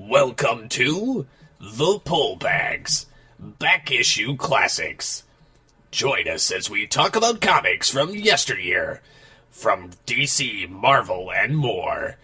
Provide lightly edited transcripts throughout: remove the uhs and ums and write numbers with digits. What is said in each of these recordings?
Welcome to The Pullbags, Back Issue Classics. Join us as we talk about comics from yesteryear, from DC, Marvel, and more.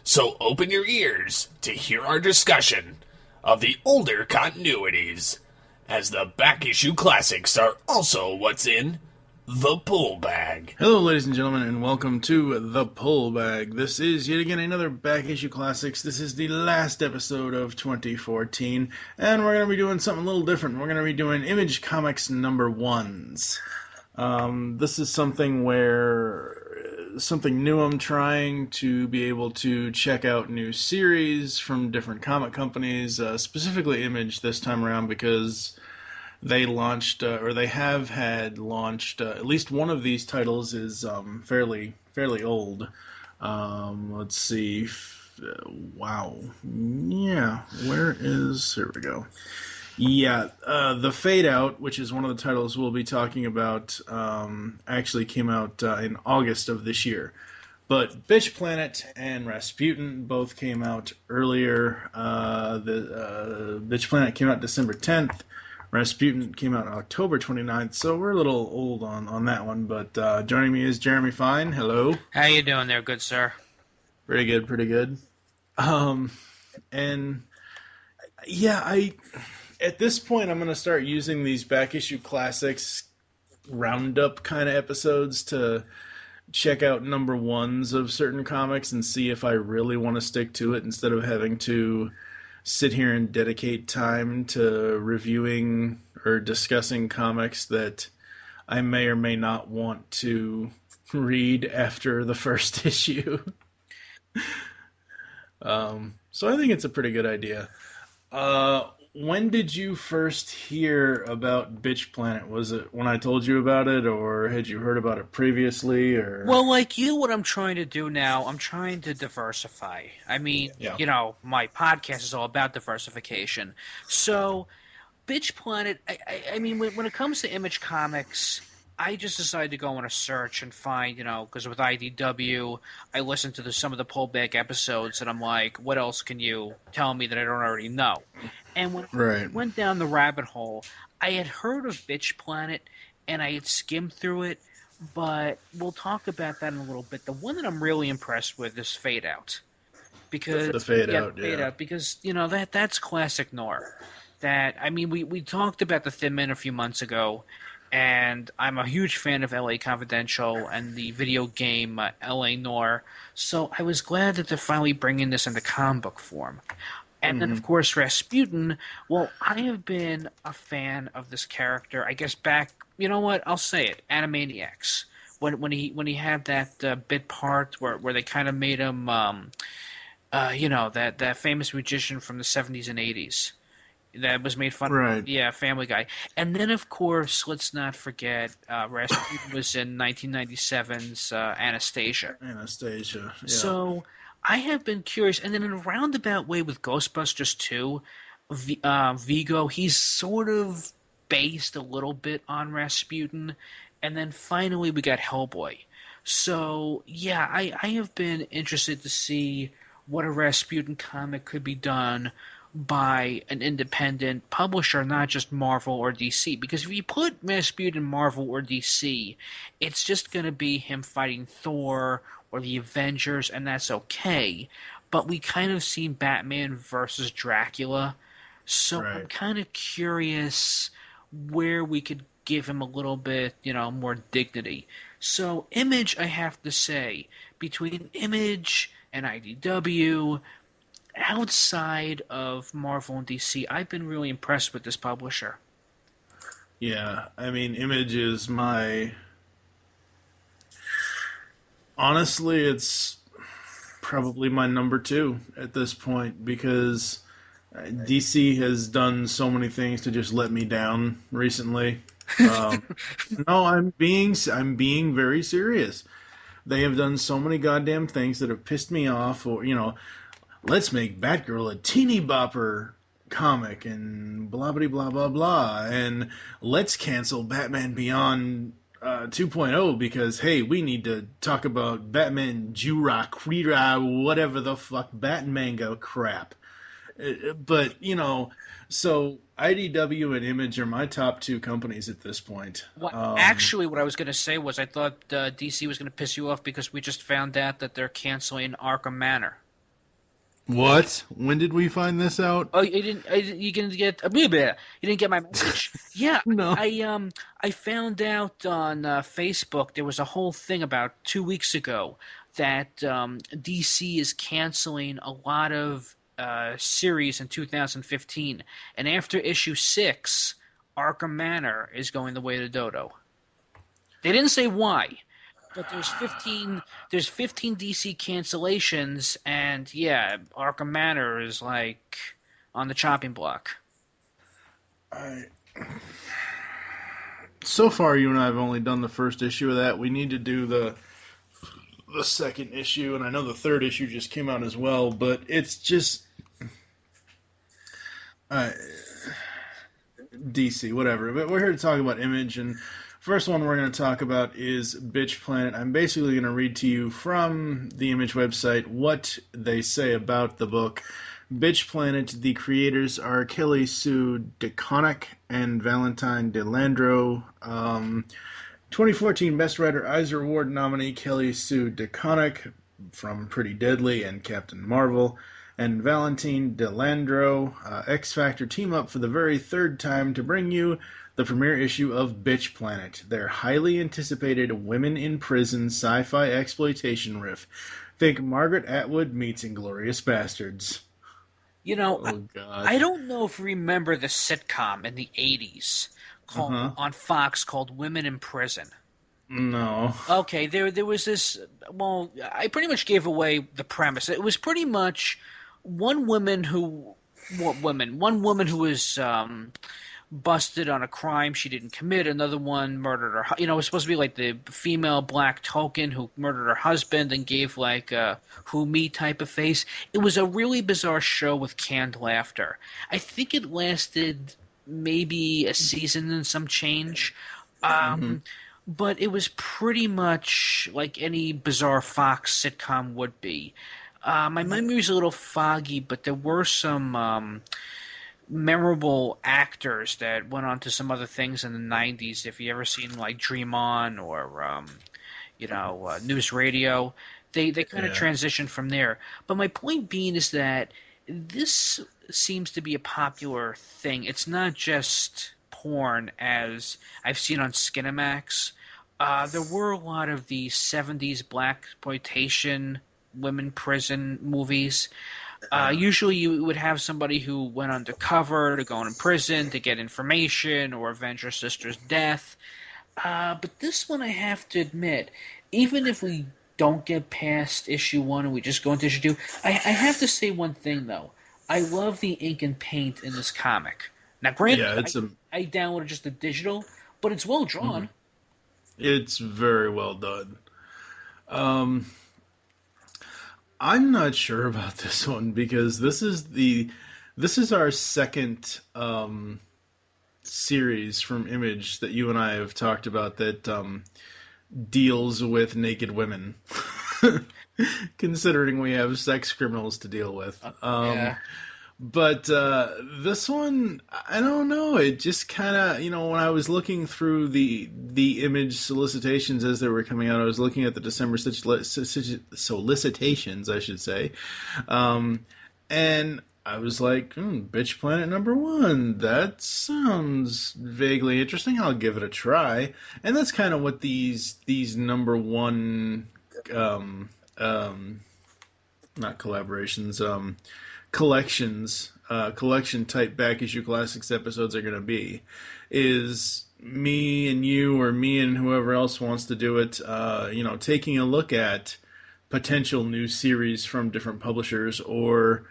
So open your ears to hear our discussion of the older continuities, as the Back Issue Classics are also what's in The Pullbag. Hello, ladies and gentlemen, and welcome to The Pullbag. This is yet again another Back Issue Classics. This is the last episode of 2014, and we're going to be doing something a little different. We're going to be doing Image Comics number ones. This is something new I'm trying to be able to check out new series from different comic companies, specifically Image this time around, because they launched, or they have had launched, at least one of these titles is fairly old. Let's see. Wow. Yeah. Here we go. Yeah. The Fade Out, which is one of the titles we'll be talking about, actually came out in August of this year. But Bitch Planet and Rasputin both came out earlier. The Bitch Planet came out December 10th. Rasputin came out October 29th, so we're a little old on that one. But joining me is Jeremy Fine. Hello. How you doing there, good sir? Pretty good. And yeah, at this point I'm going to start using these Back Issue Classics roundup kind of episodes to check out number ones of certain comics and see if I really want to stick to it instead of having to sit here and dedicate time to reviewing or discussing comics that I may or may not want to read after the first issue. So I think it's a pretty good idea. When did you first hear about Bitch Planet? Was it when I told you about it, or had you heard about it previously? Or Well, like you, what I'm trying to do now, I'm trying to diversify. I mean, You know, my podcast is all about diversification. So, Bitch Planet, I mean, when it comes to Image Comics, I just decided to go on a search and find, because with IDW, I listened to some of the pullback episodes, and I'm like, what else can you tell me that I don't already know? And when I went down the rabbit hole, I had heard of Bitch Planet, and I had skimmed through it, but we'll talk about that in a little bit. The one that I'm really impressed with is Fade Out. Because the Fade Out, because, that's classic noir. We talked about the Thin Man a few months ago, and I'm a huge fan of LA Confidential and the video game LA Noir, so I was glad that they're finally bringing this into comic book form. And then, of course, Rasputin, well, I have been a fan of this character, I guess back, you know what, I'll say it, Animaniacs. When he had that bit part where they kind of made him, that famous magician from the 70s and 80s. That was made fun of. Yeah, Family Guy. And then, of course, let's not forget, Rasputin was in 1997's Anastasia. Yeah. So I have been curious. And then in a roundabout way with Ghostbusters 2, Vigo, he's sort of based a little bit on Rasputin. And then finally we got Hellboy. So, yeah, I have been interested to see what a Rasputin comic could be done by an independent publisher, not just Marvel or DC. Because if you put Rasputin in Marvel or DC, it's just going to be him fighting Thor or the Avengers, and that's okay. But we kind of seen Batman versus Dracula, so I'm kind of curious where we could give him a little bit, more dignity. So Image, I have to say, between Image and IDW, outside of Marvel and DC, I've been really impressed with this publisher. Yeah, I mean, Image is honestly, it's probably my number 2 at this point, because DC has done so many things to just let me down recently. No, I'm being very serious. They have done so many goddamn things that have pissed me off, or, let's make Batgirl a teeny bopper comic and blah blah blah blah blah, and let's cancel Batman Beyond 2.0 because, hey, we need to talk about Batman Jura Krira, whatever the fuck, Batmanga crap. But, so IDW and Image are my top two companies at this point. Actually, what I was going to say was I thought DC was going to piss you off because we just found out that they're canceling Arkham Manor. What? When did we find this out? Oh, you didn't. You didn't get. You didn't get my message. Yeah, No. I found out on Facebook there was a whole thing about 2 weeks ago that DC is canceling a lot of series in 2015, and after issue 6, Arkham Manor is going the way of Dodo. They didn't say why. But there's 15 DC cancellations, and yeah, Arkham Manor is like on the chopping block. So far, you and I have only done the first issue of that. We need to do the second issue, and I know the third issue just came out as well, but it's just DC, whatever. But we're here to talk about Image, and first one we're going to talk about is Bitch Planet. I'm basically going to read to you from the Image website what they say about the book. Bitch Planet, the creators are Kelly Sue DeConnick and Valentine DeLandro. 2014 Best Writer Eisner Award nominee Kelly Sue DeConnick from Pretty Deadly and Captain Marvel. And Valentine DeLandro, X Factor team up for the very third time to bring you the premiere issue of Bitch Planet, their highly anticipated women in prison sci-fi exploitation riff. Think Margaret Atwood meets Inglourious Bastards. I don't know if you remember the sitcom in the 80s on Fox called Women in Prison. No. Okay, there was this. Well, I pretty much gave away the premise. It was pretty much one woman who was busted on a crime she didn't commit. Another one murdered her. It was supposed to be like the female black token who murdered her husband and gave like a "who me" type of face. It was a really bizarre show with canned laughter. I think it lasted maybe a season and some change. But it was pretty much like any bizarre Fox sitcom would be. My memory is a little foggy, but there were some memorable actors that went on to some other things in the 90s. If you ever seen like Dream On or News Radio, they kind of transitioned from there. But my point being is that this seems to be a popular thing. It's not just porn as I've seen on Skinamax. There were a lot of the 70s blaxploitation women prison movies. Usually you would have somebody who went undercover to go in prison to get information or avenge her sister's death. But this one, I have to admit, even if we don't get past issue 1 and we just go into issue 2, I have to say one thing, though. I love the ink and paint in this comic. Now, granted, I downloaded just the digital, but it's well drawn. It's very well done. I'm not sure about this one because this is our second series from Image that you and I have talked about that deals with naked women. Considering we have sex criminals to deal with. Yeah. But this one, I don't know. It just kind of, when I was looking through the Image solicitations as they were coming out, I was looking at the December solicitations, I should say. And I was like, Bitch Planet #1. That sounds vaguely interesting. I'll give it a try. And that's kind of what these #1, not collaborations, collection type Back Issue Classics episodes are going to be, is me and you or me and whoever else wants to do it, taking a look at potential new series from different publishers or,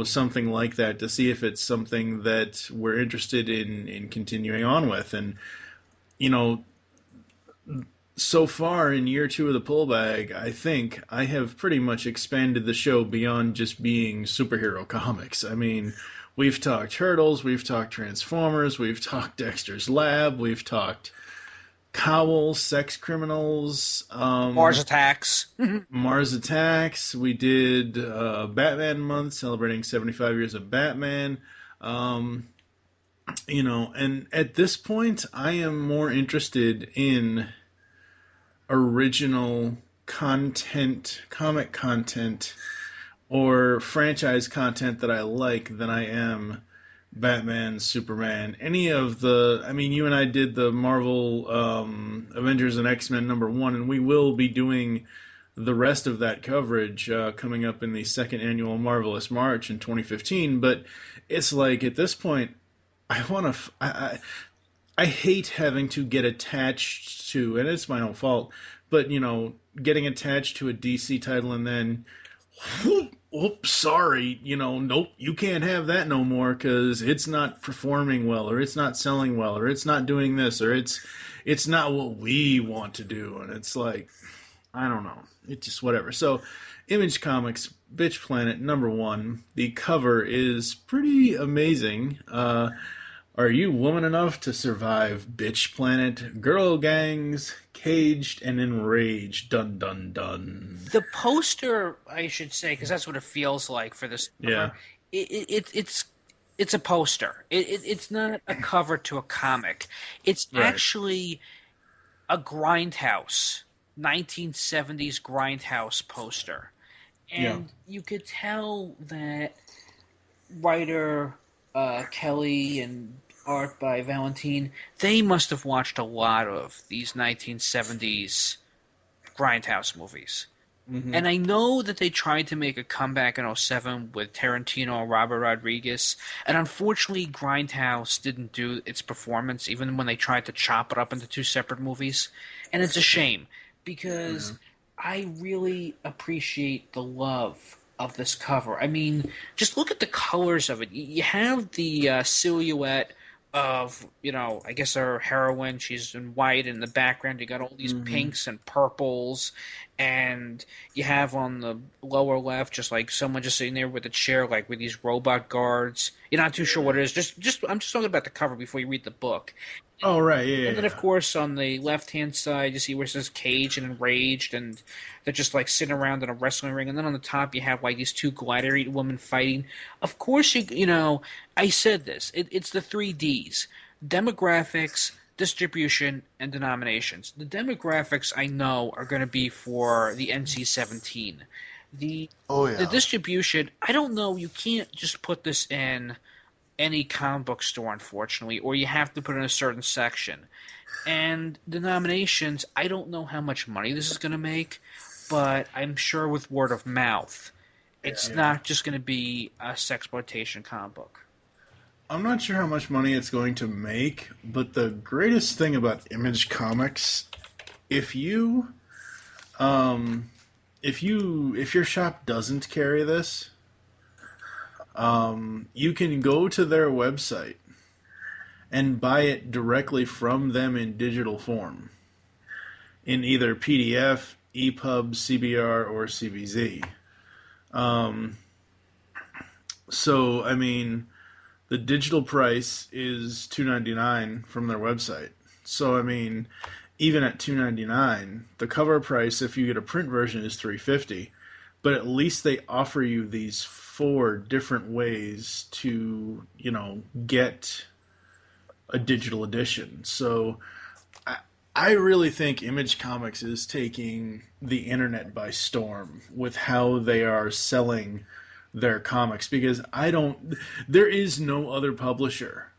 something like that to see if it's something that we're interested in continuing on with. And, so far in year 2 of the pull bag, I think I have pretty much expanded the show beyond just being superhero comics. I mean, we've talked Turtles, we've talked Transformers, we've talked Dexter's Lab, we've talked Cowl, Sex Criminals, Mars Attacks. Mars Attacks. We did Batman Month, celebrating 75 years of Batman. Um, and at this point, I am more interested in original content, comic content, or franchise content that I like than I am Batman, Superman, any of the. I mean, you and I did the Marvel Avengers and X-Men #1, and we will be doing the rest of that coverage coming up in the second annual Marvelous March in 2015. But it's like at this point, I want to. I hate having to get attached to, and it's my own fault, but getting attached to a DC title and then, oops, sorry, nope, you can't have that no more because it's not performing well, or it's not selling well, or it's not doing this, or it's not what we want to do, and it's like, I don't know, it's just whatever. So, Image Comics, Bitch Planet #1. The cover is pretty amazing. Are you woman enough to survive Bitch Planet? Girl gangs, caged and enraged. Dun dun dun. The poster, I should say, because that's what it feels like for this cover. Yeah. It's a poster. It's not a cover to a comic. It's Right. actually a grindhouse, 1970s grindhouse poster. And you could tell that writer Kelly and art by Valentine, they must have watched a lot of these 1970s grindhouse movies. Mm-hmm. And I know that they tried to make a comeback in '07 with Tarantino and Robert Rodriguez, and unfortunately Grindhouse didn't do its performance even when they tried to chop it up into two separate movies. And it's a shame because I really appreciate the love of this cover. I mean, just look at the colors of it. You have the silhouette of, I guess our heroine, she's in white. In the background, you got all these pinks and purples, and you have on the lower left just like someone just sitting there with a chair, like with these robot guards. You're not too sure what it is. Just I'm just talking about the cover before you read the book. Oh, right, yeah. And then, of course, on the left-hand side, you see where it says caged and enraged, and they're just, like, sitting around in a wrestling ring. And then on the top, you have, like, these two gladiator women fighting. Of course, I said this. It's the 3 Ds. Demographics, distribution, and denominations. The demographics, I know, are going to be for the NC-17. The distribution, I don't know. You can't just put this in any comic book store, unfortunately, or you have to put in a certain section. And the nominations, I don't know how much money this is going to make, but I'm sure with word of mouth, it's not just going to be a sexploitation comic book. I'm not sure how much money it's going to make, but the greatest thing about Image Comics, if your shop doesn't carry this, you can go to their website and buy it directly from them in digital form, in either PDF, EPUB, CBR, or CBZ. So, I mean, the digital price is $2.99 from their website. So, I mean, even at $2.99, the cover price, if you get a print version, is $3.50. But at least they offer you these 4 different ways to, get a digital edition. So I really think Image Comics is taking the internet by storm with how they are selling their comics, because there is no other publisher.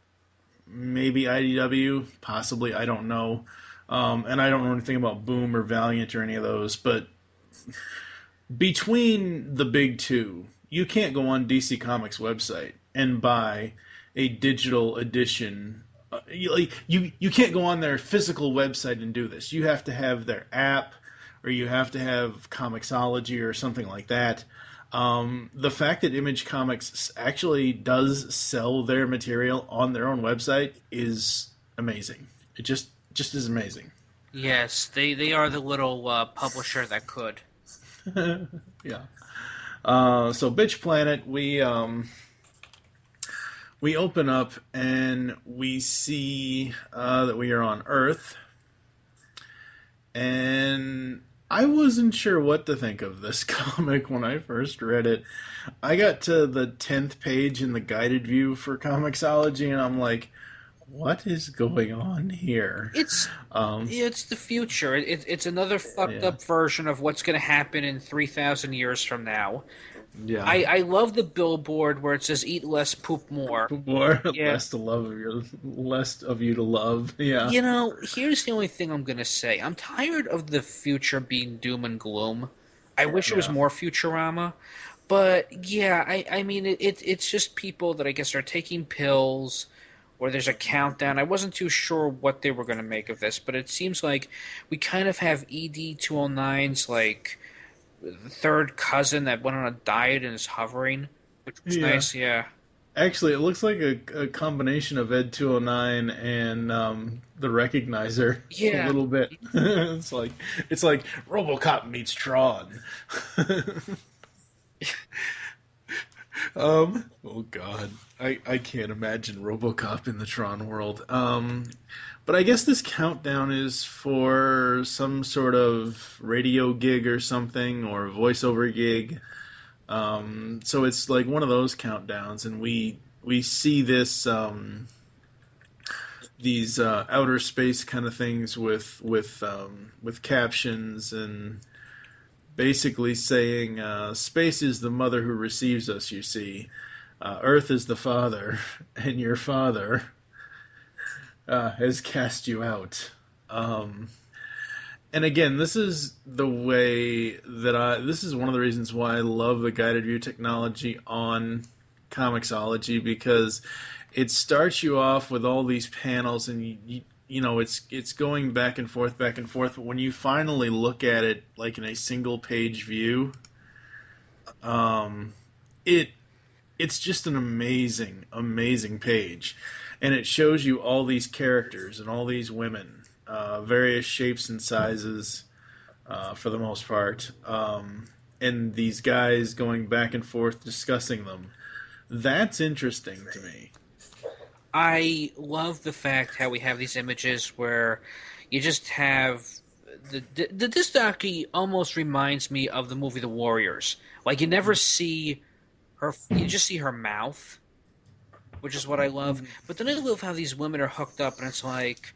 Maybe IDW, possibly, I don't know. And I don't know anything about Boom or Valiant or any of those, but between the big two, you can't go on DC Comics' website and buy a digital edition. You can't go on their physical website and do this. You have to have their app, or you have to have Comixology or something like that. The fact that Image Comics actually does sell their material on their own website is amazing. It just is amazing. Yes, they are the little publisher that could. Yeah. So Bitch Planet, we open up and we see that we are on Earth, and I wasn't sure what to think of this comic when I first read it. I got to the 10th page in the guided view for Comixology, and I'm like, what is going on here? It's the future. It's another fucked Yeah. up version of what's going to happen in 3,000 years from now. Yeah. I love the billboard where it says "Eat less, poop more." More, Yeah. less of you to love. Yeah. You know, here's the only thing I'm gonna say. I'm tired of the future being doom and gloom. I wish it was Yeah. more Futurama, but yeah, I mean it's just people that I guess are taking pills, or there's a countdown. I wasn't too sure what they were gonna make of this, but it seems like we kind of have ED 209's like the third cousin that went on a diet and is hovering, which was Yeah. nice. Yeah, Actually, it looks like a combination of Ed 209 and the Recognizer a yeah. little bit. it's like RoboCop meets Tron. Oh God, I can't imagine RoboCop in the Tron world. But I guess this countdown is for some sort of radio gig or something, or voiceover gig. So it's like one of those countdowns, and we see this these outer space kind of things with captions and basically saying space is the mother who receives us. You see, Earth is the father, and your father has cast you out. And again, this is the way that this is one of the reasons why I love the guided view technology on Comixology, because it starts you off with all these panels, and you know it's going back and forth, but when you finally look at it like in a single page view, it's just an amazing page, and it shows you all these characters and all these women. Various shapes and sizes, for the most part, and these guys going back and forth discussing them. That's interesting to me. I love the fact how we have these images where you just have this docu almost reminds me of the movie The Warriors. Like you never see her, you just see her mouth, which is what I love. But then I love how these women are hooked up, and it's like,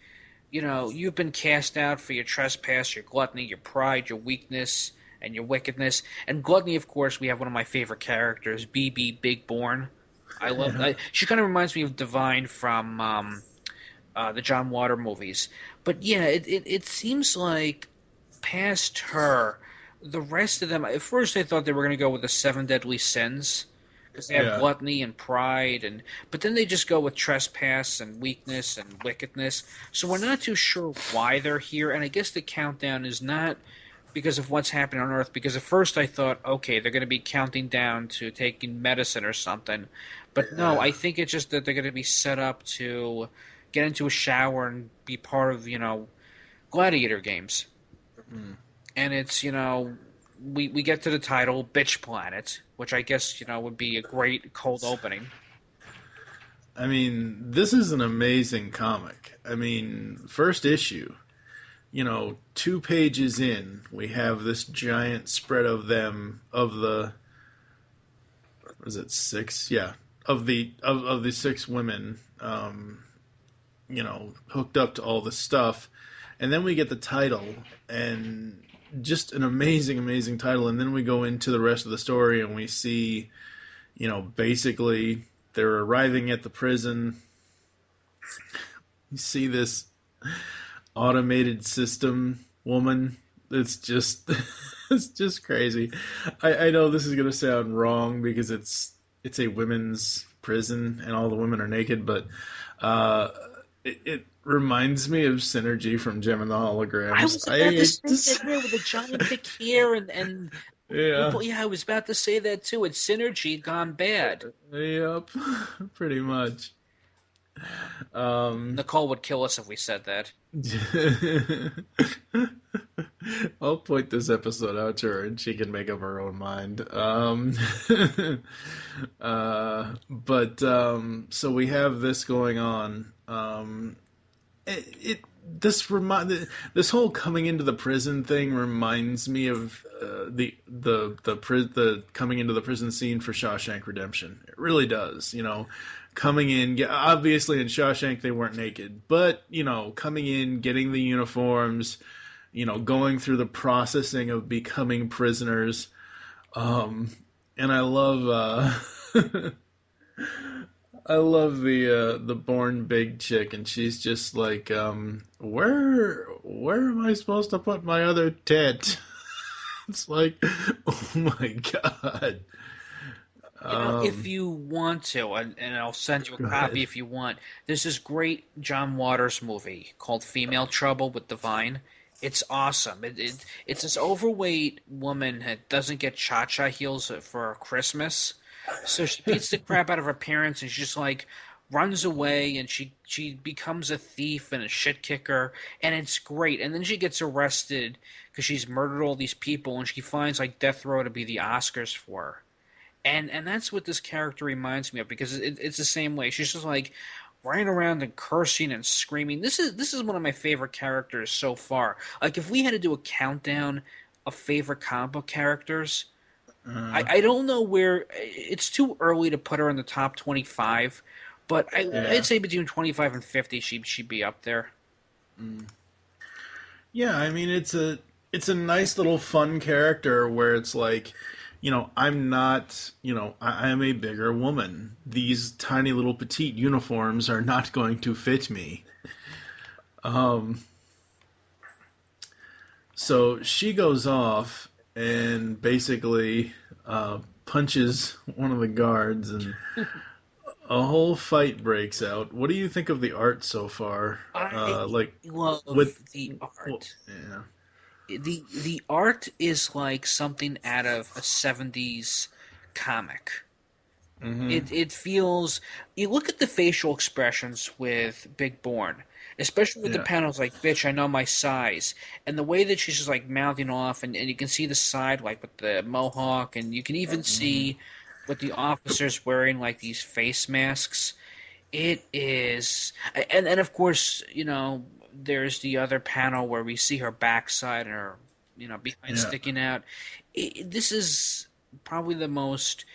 you know, you've been cast out for your trespass, your gluttony, your pride, your weakness, and your wickedness. And gluttony, of course, we have one of my favorite characters, BB Big Born. I love. She kind of reminds me of Divine from the John Water movies. But yeah, it seems like past her, the rest of them. At first, I thought they were going to go with the seven deadly sins because they have gluttony and pride, but then they just go with trespass and weakness and wickedness. So we're not too sure why they're here, and I guess the countdown is not because of what's happening on Earth. Because at first I thought, okay, they're going to be counting down to taking medicine or something, but no, I think it's just that they're going to be set up to get into a shower and be part of gladiator games. And it's we get to the title, Bitch Planet, which I guess, would be a great cold opening. I mean, this is an amazing comic. I mean, first issue, 2 pages in, we have this giant spread of them, of the, was it 6? Yeah. Of the 6 women, hooked up to all this stuff. And then we get the title, and just an amazing title, and then we go into the rest of the story and we see, basically they're arriving at the prison. You see this automated system woman. It's just it's just crazy. I know this is gonna sound wrong because it's a women's prison and all the women are naked, but it reminds me of Synergy from Gem and the Holograms. I was about to say that with the giant thick hair and yeah. I was about to say that too. It's Synergy gone bad. Yep, pretty much. Nicole would kill us if we said that. I'll point this episode out to her and she can make up her own mind. So we have this going on. this whole coming into the prison thing reminds me of the coming into the prison scene for Shawshank Redemption. It really does. Coming in, obviously in Shawshank they weren't naked, but coming in, getting the uniforms, going through the processing of becoming prisoners. And I love I love the born big chick, and she's just like, where am I supposed to put my other tit? It's like, oh my god. If you want to, and I'll send you a Go copy ahead. if you want. There's this great John Waters movie called Female Trouble with Divine. It's awesome. It's this overweight woman that doesn't get cha-cha heels for Christmas, so she beats the crap out of her parents, and she just like runs away, and she becomes a thief and a shit kicker, and it's great. And then she gets arrested because she's murdered all these people, and she finds like death row to be the Oscars for her. And that's what this character reminds me of, because it's the same way. She's just like running around and cursing and screaming. This is one of my favorite characters so far. Like if we had to do a countdown of favorite comic book characters, I don't know where. It's too early to put her in the top 25, but Yeah. I'd say between 25 and 50 she'd be up there. Yeah, I mean it's a nice little fun character where it's like, I'm not, I am a bigger woman. These tiny little petite uniforms are not going to fit me. So she goes off and basically punches one of the guards, and a whole fight breaks out. What do you think of the art so far? I Like love with the well, art. yeah. The art is like something out of a 70s comic. Mm-hmm. It feels, you look at the facial expressions with Big Born, especially with the Yeah. panels like "Bitch, I know my size," and the way that she's just like mouthing off, and you can see the side like with the mohawk, and you can even see with the officers wearing like these face masks. It is, and of course, there's the other panel where we see her backside and her, behind Yeah. sticking out. This is probably the most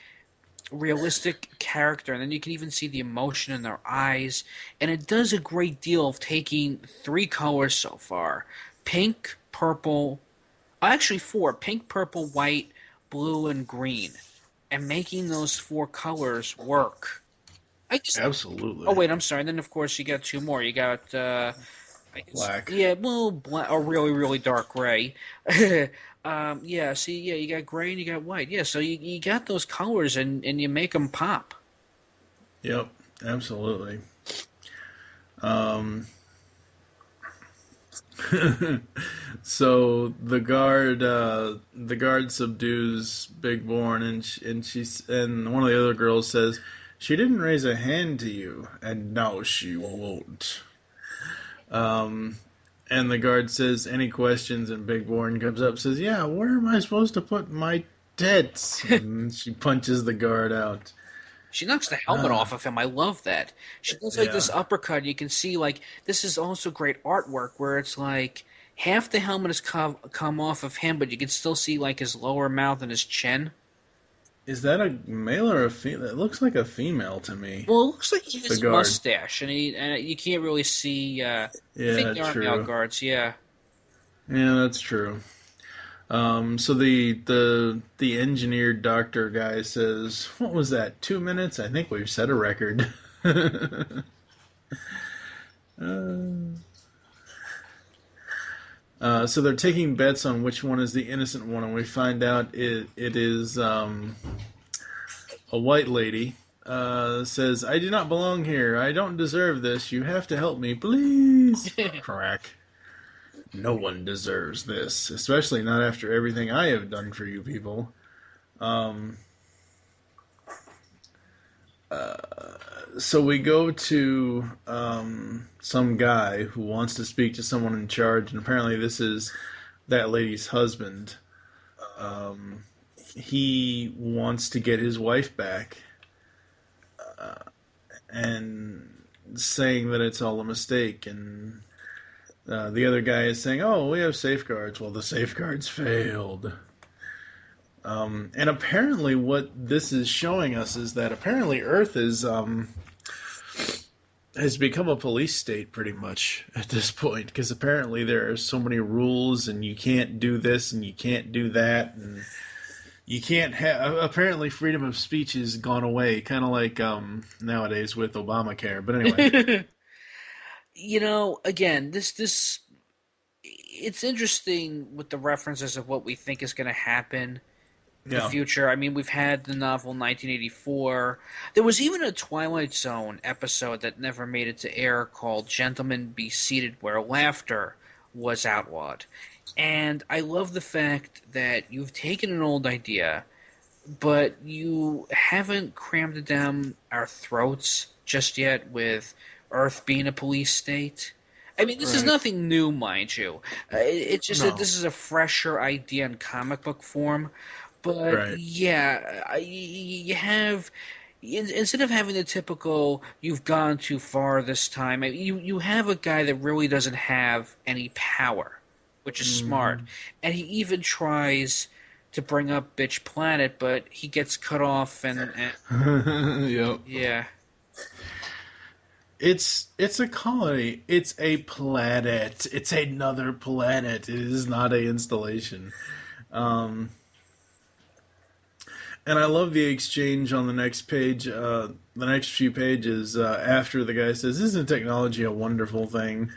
realistic character, and then you can even see the emotion in their eyes, and it does a great deal of taking three colors so far: pink, purple, actually four: pink, purple, white, blue, and green, and making those four colors work. I just Oh Absolutely. wait, I'm sorry. And then of course you got two more. You got I guess, Black. yeah, well, black, a really really dark gray. Yeah. See, yeah, you got gray and you got white. Yeah, so you got those colors and you make them pop. Yep. Absolutely. Um, so the guard subdues Big Born, and one of the other girls says, "She didn't raise a hand to you, and now she won't." Um, and the guard says, "Any questions?" And Big Born comes up, and says, "Yeah, where am I supposed to put my tits?" And she punches the guard out. She knocks the helmet Ah, off of him. I love that. She does like yeah. this uppercut. You can see like this is also great artwork where it's like half the helmet has come off of him, but you can still see like his lower mouth and his chin. Is that a male or a female? It looks like a female to me. Well, it looks like he The has guard. mustache, and you can't really see. I think Yeah, they are male true. guards. Yeah. Yeah, that's true. So the engineered doctor guy says, "What was that? 2 minutes? I think we've set a record." uh, so they're taking bets on which one is the innocent one, and we find out it is a white lady. Says, "I do not belong here. I don't deserve this. You have to help me, please." Crack. No one deserves this, especially not after everything I have done for you people. Um, so we go to some guy who wants to speak to someone in charge, and apparently this is that lady's husband. He wants to get his wife back, and saying that it's all a mistake, and The other guy is saying, "Oh, we have safeguards." Well, the safeguards failed. And apparently, what this is showing us is that apparently Earth is has become a police state pretty much at this point, because apparently there are so many rules, and you can't do this and you can't do that, and you can't have. Apparently, freedom of speech has gone away, kind of like nowadays with Obamacare. But anyway, Again, this it's interesting with the references of what we think is going to happen in the future. I mean, we've had the novel 1984. There was even a Twilight Zone episode that never made it to air called "Gentlemen, Be Seated," where laughter was outlawed. And I love the fact that you've taken an old idea, but you haven't crammed it down our throats just yet with Earth being a police state. I mean, this is nothing new, mind you. It's just that this is a fresher idea in comic book form. But you have, instead of having the typical "you've gone too far this time," you have a guy that really doesn't have any power, which is smart. And he even tries to bring up Bitch Planet, but he gets cut off and yep. Yeah. It's a colony. It's a planet. It's another planet. It is not an installation. And I love the exchange on the next page, the next few pages, after the guy says, "Isn't technology a wonderful thing?"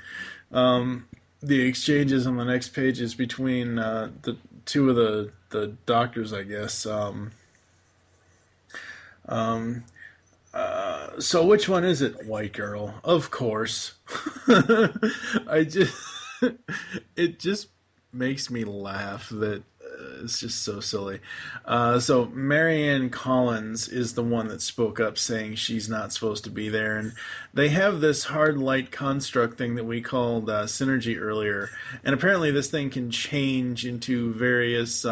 The exchanges on the next pages between the two of the doctors, I guess. So which one is it? White girl, of course. It just makes me laugh that it's just so silly. So Marianne Collins is the one that spoke up saying she's not supposed to be there, and they have this hard light construct thing that we called synergy earlier, and apparently this thing can change into various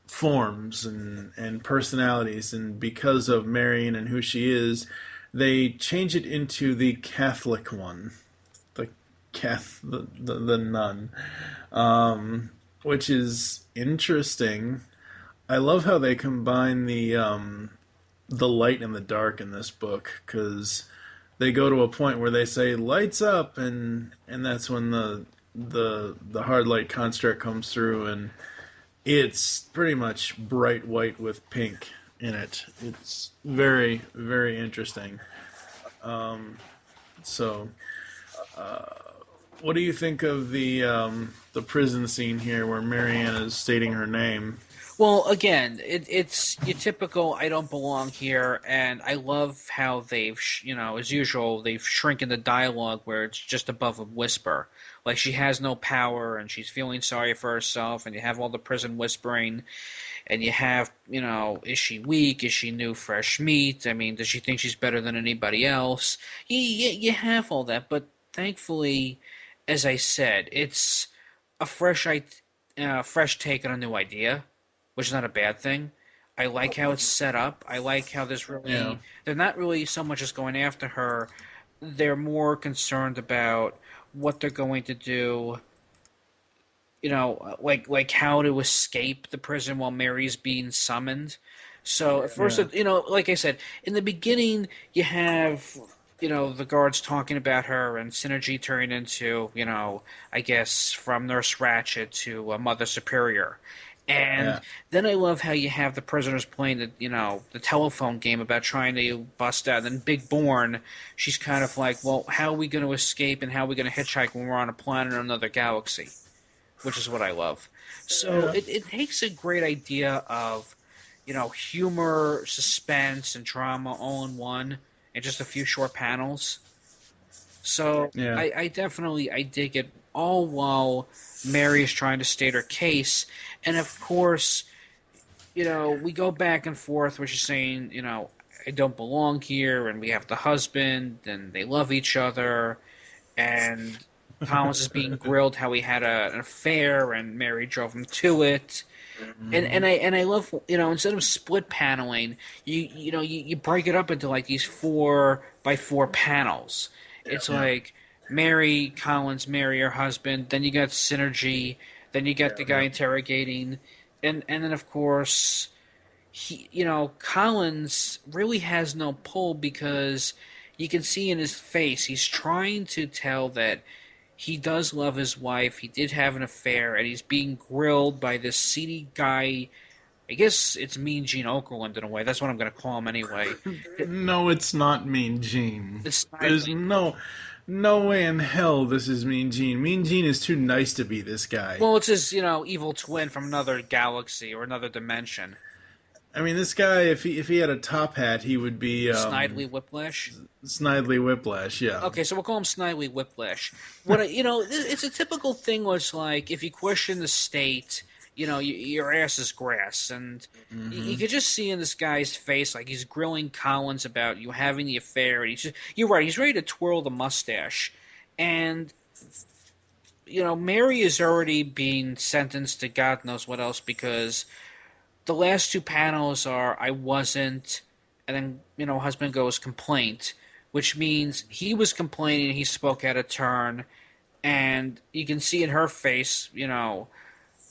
forms and personalities, and because of Marion and who she is, they change it into the Catholic one, the nun, which is interesting. I love how they combine the light and the dark in this book, because they go to a point where they say "lights up," and that's when the hard light construct comes through, and it's pretty much bright white with pink in it. It's very, very interesting. What do you think of the prison scene here where Marianne is stating her name? Well, again, it's your typical "I don't belong here," and I love how they've, as usual, they've shrunken the dialogue where it's just above a whisper. Like, she has no power, and she's feeling sorry for herself, and you have all the prison whispering, and you have, is she weak? Is she new, fresh meat? I mean, does she think she's better than anybody else? You have all that, but thankfully, as I said, it's a fresh take on a new idea, which is not a bad thing. I like how it's set up. I like how there's really they're not really so much as going after her. They're more concerned about what they're going to do, like how to escape the prison while Mary's being summoned. So at first, like I said, in the beginning, you have, the guards talking about her, and Synergy turning into, I guess, from Nurse Ratched to Mother Superior. And then I love how you have the prisoners playing the telephone game about trying to bust out. And then Big Born, she's kind of like, well, how are we going to escape and how are we going to hitchhike when we're on a planet in another galaxy? Which is what I love. So it takes a great idea of, humor, suspense, and drama all in one in just a few short panels. So I definitely dig it, all while Mary is trying to state her case. And of course, we go back and forth where she's saying, I don't belong here, and we have the husband, and they love each other, and Collins is being grilled how he had an affair, and Mary drove him to it. And I love, instead of split paneling, you break it up into like these 4x4 panels. It's like Mary Collins marry her husband. Then you got Synergy. Then you got the guy interrogating, and then of course Collins really has no pull because you can see in his face he's trying to tell that he does love his wife. He did have an affair, and he's being grilled by this seedy guy. I guess it's Mean Gene Okerlund in a way. That's what I'm going to call him anyway. No, it's not Mean Gene. It's There's no way in hell this is Mean Gene. Mean Gene is too nice to be this guy. Well, it's his evil twin from another galaxy or another dimension. I mean, this guy, if he had a top hat, he would be Snidely Whiplash. Snidely Whiplash, yeah. Okay, so we'll call him Snidely Whiplash. It's a typical thing where it's like if you question the state, your ass is grass, and you could just see in this guy's face like he's grilling Collins about you having the affair, and you're right, he's ready to twirl the mustache, and Mary is already being sentenced to God knows what else because the last two panels are I wasn't, and then husband goes complaint, which means he was complaining, he spoke out of turn, and you can see in her face,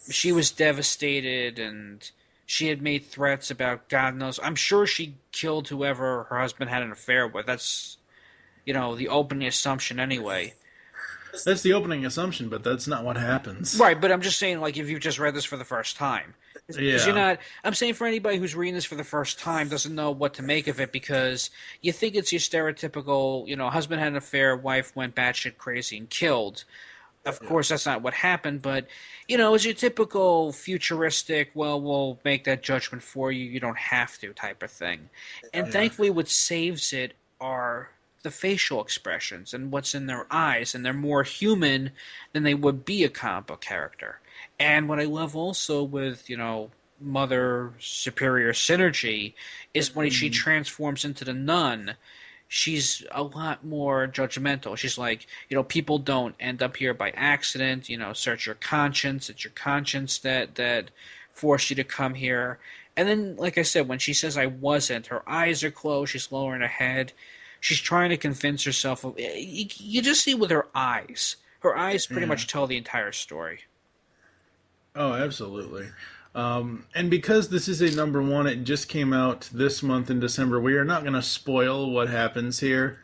she was devastated, and she had made threats about God knows. I'm sure she killed whoever her husband had an affair with. That's, the opening assumption anyway. That's the opening assumption, but that's not what happens. Right, but I'm just saying, like, if you've just read this for the first time. Yeah. I'm saying for anybody who's reading this for the first time doesn't know what to make of it because you think it's your stereotypical, husband had an affair, wife went batshit crazy and killed. Of course, that's not what happened, but, it's your typical futuristic, well, we'll make that judgment for you, you don't have to type of thing. And thankfully what saves it are the facial expressions and what's in their eyes, and they're more human than they would be a comic book character. And what I love also with, Mother Superior Synergy is when she transforms into the nun, she's a lot more judgmental. She's like, people don't end up here by accident, search your conscience. It's your conscience that forced you to come here. And then, like I said, when she says I wasn't, her eyes are closed, she's lowering her head. She's trying to convince herself of. You just see with her eyes. Her eyes pretty much tell the entire story. Oh, absolutely. And because this is a #1, it just came out this month in December, we are not going to spoil what happens here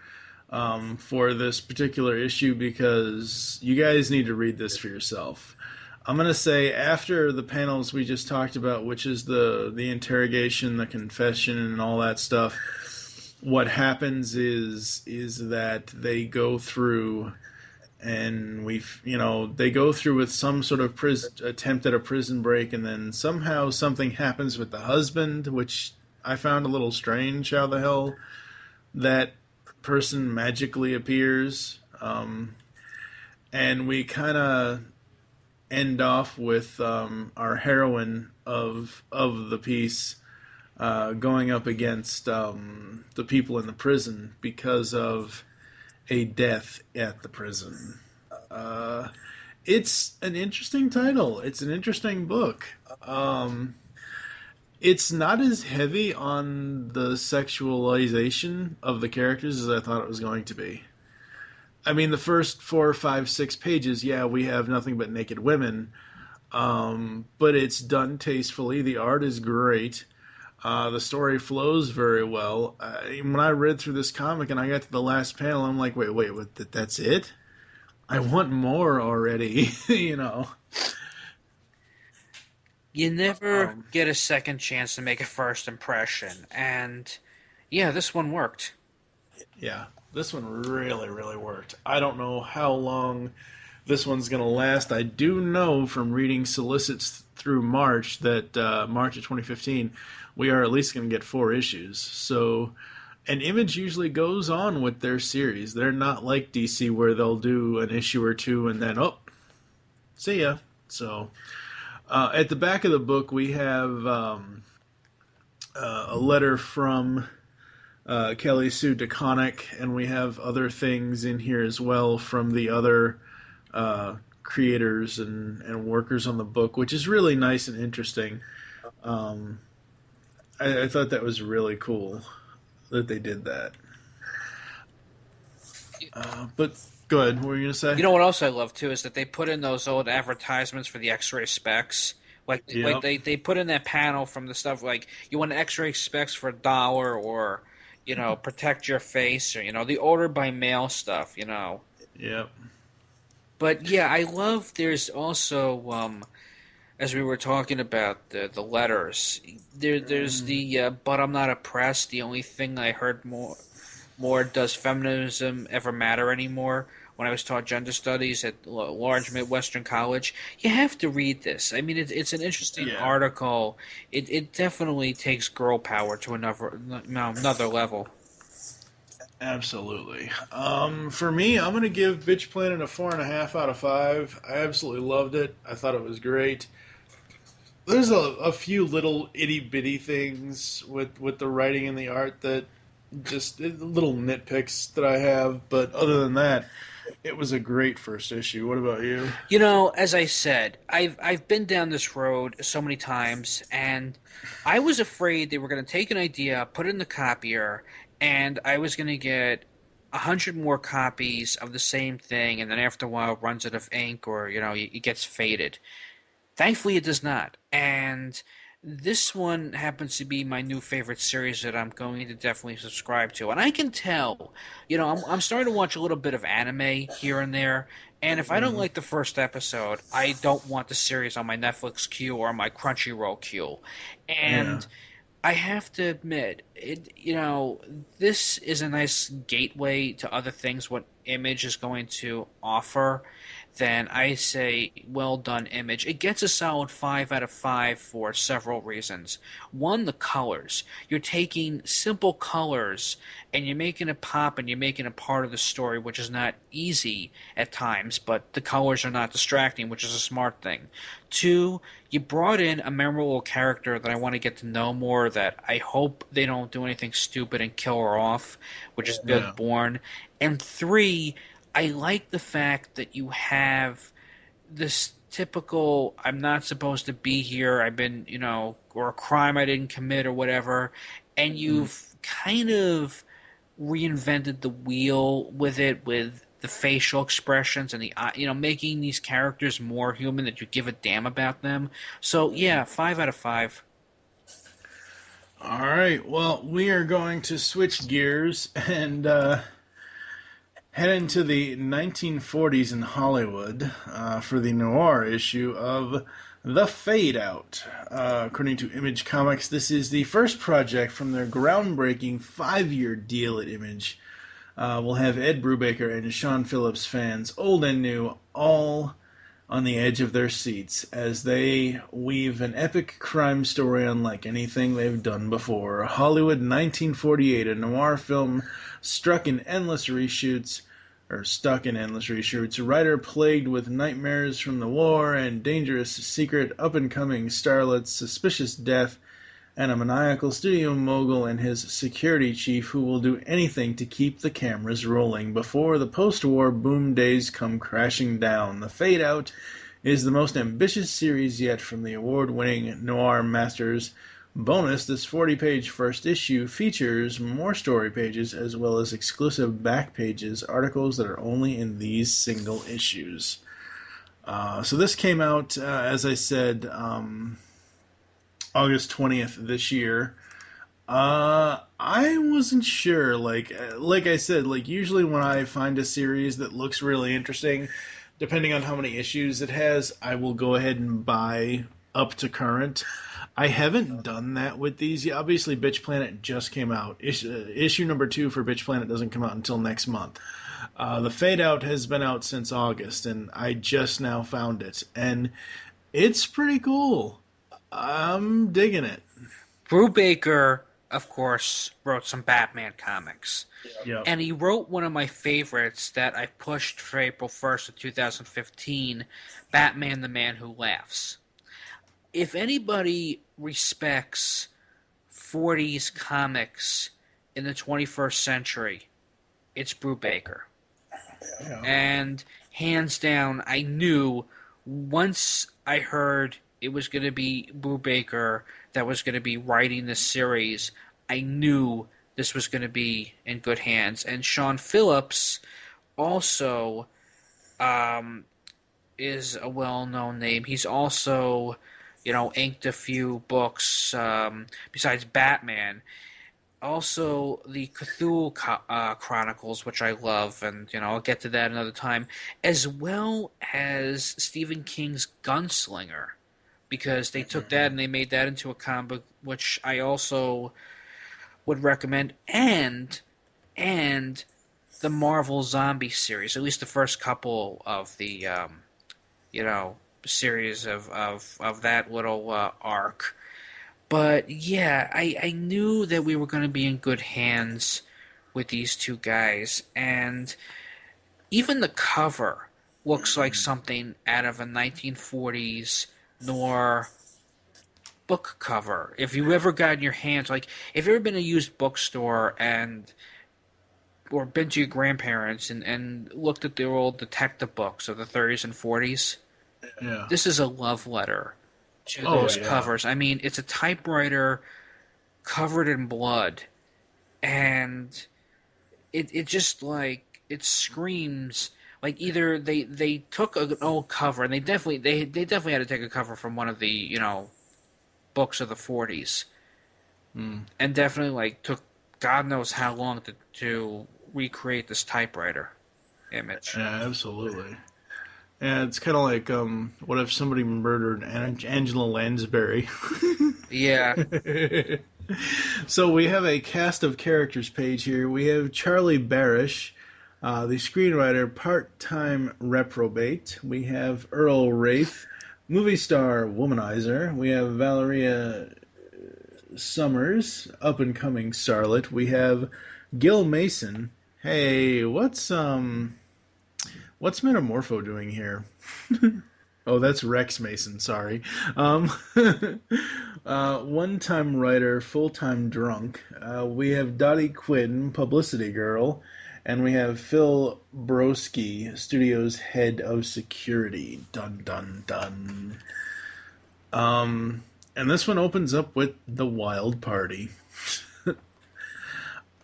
for this particular issue because you guys need to read this for yourself. I'm going to say after the panels we just talked about, which is the interrogation, the confession, and all that stuff, what happens is that they go through, and they go through with some sort of attempt at a prison break, and then somehow something happens with the husband, which I found a little strange. How the hell that person magically appears, and we kind of end off with our heroine of the piece. Going up against the people in the prison because of a death at the prison. It's an interesting title. It's an interesting book. It's not as heavy on the sexualization of the characters as I thought it was going to be. I mean, the first 4, 5, 6 pages, we have nothing but naked women, but it's done tastefully. The art is great. The story flows very well. When I read through this comic and I got to the last panel, I'm like, wait, that's it? I want more already, You never get a second chance to make a first impression, and this one worked. Yeah, this one really, really worked. I don't know how long this one's going to last. I do know from reading solicits through March that March of 2015, we are at least going to get 4 issues. So an Image usually goes on with their series. They're not like DC where they'll do an issue or 2 and then, see ya. So at the back of the book, we have a letter from Kelly Sue DeConnick, and we have other things in here as well from the other creators and workers on the book, which is really nice and interesting. I thought that was really cool that they did that. But go ahead. What were you gonna say? You know what else I love too is that they put in those old advertisements for the X-ray specs. Like Yep. they put in that panel from the stuff like you want X-ray specs for $1 or protect your face or the order by mail stuff. Yep. But yeah, I love. There's also as we were talking about the letters. There's the but I'm not oppressed. The only thing I heard more does feminism ever matter anymore? When I was taught gender studies at a large Midwestern college, you have to read this. I mean, it's an interesting Yeah. article. It definitely takes girl power to another level. Absolutely. For me, I'm gonna give Bitch Planet a 4.5 out of 5. I absolutely loved it. I thought it was great. There's a few little itty bitty things with the writing and the art that just little nitpicks that I have, but other than that, it was a great first issue. What about you? As I said, I've been down this road so many times, and I was afraid they were going to take an idea, put it in the copier, and I was going to get 100 more copies of the same thing, and then after a while, it runs out of ink or it gets faded. Thankfully, it does not. And this one happens to be my new favorite series that I'm going to definitely subscribe to. And I can tell, I'm starting to watch a little bit of anime here and there. And if I don't like the first episode, I don't want the series on my Netflix queue or my Crunchyroll queue. Yeah. And I have to admit, this is a nice gateway to other things what Image is going to offer. Then I say, well done, Image. It gets a solid 5 out of 5 for several reasons. One, the colors. You're taking simple colors and you're making it pop and you're making it part of the story, which is not easy at times, but the colors are not distracting, which is a smart thing. Two, you brought in a memorable character that I want to get to know more, that I hope they don't do anything stupid and kill her off, which is Yeah. Billborn. And three, I like the fact that you have this typical I'm not supposed to be here, I've been, or a crime I didn't commit or whatever, and you've kind of reinvented the wheel with it, with the facial expressions and the making these characters more human, that you give a damn about them. So yeah, 5 out of 5. All right. Well, we are going to switch gears and head into the 1940s in Hollywood for the noir issue of The Fade Out. According to Image Comics, this is the first project from their groundbreaking 5-year deal at Image. We'll have Ed Brubaker and Sean Phillips fans, old and new, all on the edge of their seats as they weave an epic crime story unlike anything they've done before. Hollywood 1948, a noir film stuck in endless reshoots, a writer plagued with nightmares from the war and dangerous secret up-and-coming starlets, suspicious death, and a maniacal studio mogul and his security chief who will do anything to keep the cameras rolling before the post-war boom days come crashing down. The Fade Out is the most ambitious series yet from the award-winning noir masters. Bonus, this 40-page first issue features more story pages as well as exclusive back pages, articles that are only in these single issues. So this came out, as I said, August 20th this year. I wasn't sure. Like I said, usually when I find a series that looks really interesting, depending on how many issues it has, I will go ahead and buy up to current. I haven't done that with these yet. Obviously, Bitch Planet just came out. Issue number 2 for Bitch Planet doesn't come out until next month. The Fade Out has been out since August, and I just now found it. And it's pretty cool. I'm digging it. Brubaker, of course, wrote some Batman comics. Yep. And he wrote one of my favorites that I pushed for April 1st of 2015, Batman the Man Who Laughs. If anybody respects 40s comics in the 21st century, it's Brubaker. Yeah. And hands down, I knew once I heard it was going to be Brubaker that was going to be writing this series, I knew this was going to be in good hands. And Sean Phillips also is a well-known name. He's also, inked a few books besides Batman. Also, the Cthulhu Chronicles, which I love, and I'll get to that another time, as well as Stephen King's Gunslinger, because they took that and they made that into a comic book, which I also would recommend, and the Marvel Zombie series, at least the first couple of the series of that little arc. But yeah, I knew that we were going to be in good hands with these two guys, and even the cover looks like something out of a 1940s noir book cover. If you ever got in your hands, like, if you've ever been to a used bookstore or been to your grandparents and looked at the old detective books of the 30s and 40s, Yeah. this is a love letter to Oh, those yeah. covers. I mean, it's a typewriter covered in blood, and it just, like, it screams like either they took an old cover, and they definitely had to take a cover from one of the books of the 40s, and definitely, like, took God knows how long to recreate this typewriter image. Yeah, absolutely. Yeah, it's kind of like, what if somebody murdered Angela Lansbury? Yeah. So we have a cast of characters page here. We have Charlie Barish, the screenwriter, part-time reprobate. We have Earl Rafe, movie star womanizer. We have Valeria Summers, up-and-coming starlet. We have Gil Mason. Hey, what's Metamorpho doing here? Oh, that's Rex Mason, sorry. One-time writer, full-time drunk. We have Dottie Quinn, publicity girl. And we have Phil Broski, studio's head of security. Dun, dun, dun. And this one opens up with The Wild Party.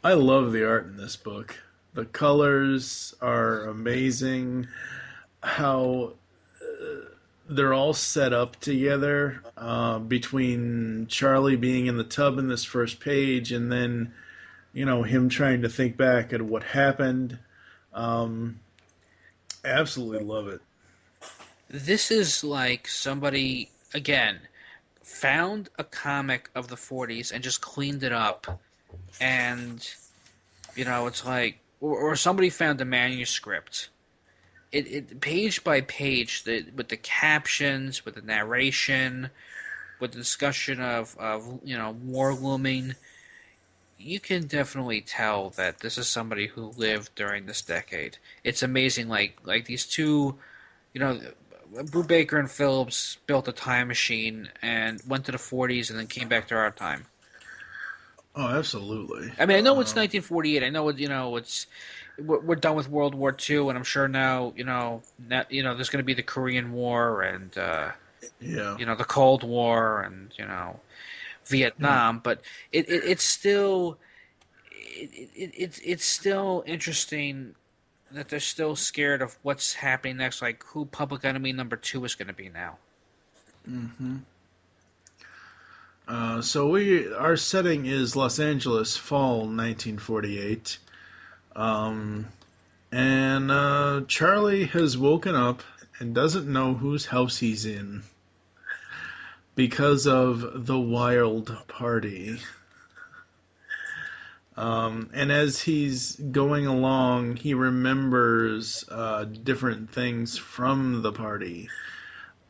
I love the art in this book. The colors are amazing. How they're all set up together, between Charlie being in the tub in this first page and then, him trying to think back at what happened. Absolutely love it. This is like somebody, again, found a comic of the 40s and just cleaned it up. And, it's like, or somebody found a manuscript. It page by page, with the captions, with the narration, with the discussion of war looming, you can definitely tell that this is somebody who lived during this decade. It's amazing, like these two, Brubaker and Phillips built a time machine and went to the 40s and then came back to our time. Oh, absolutely. I mean, I know it's 1948. I know we're done with World War II, and I'm sure now there's going to be the Korean War and the Cold War and Vietnam, but it's still it's still interesting that they're still scared of what's happening next, like who Public Enemy number 2 is going to be now. Mm-hmm. So our setting is Los Angeles, fall 1948. And Charlie has woken up and doesn't know whose house he's in because of the wild party. And as he's going along, he remembers different things from the party.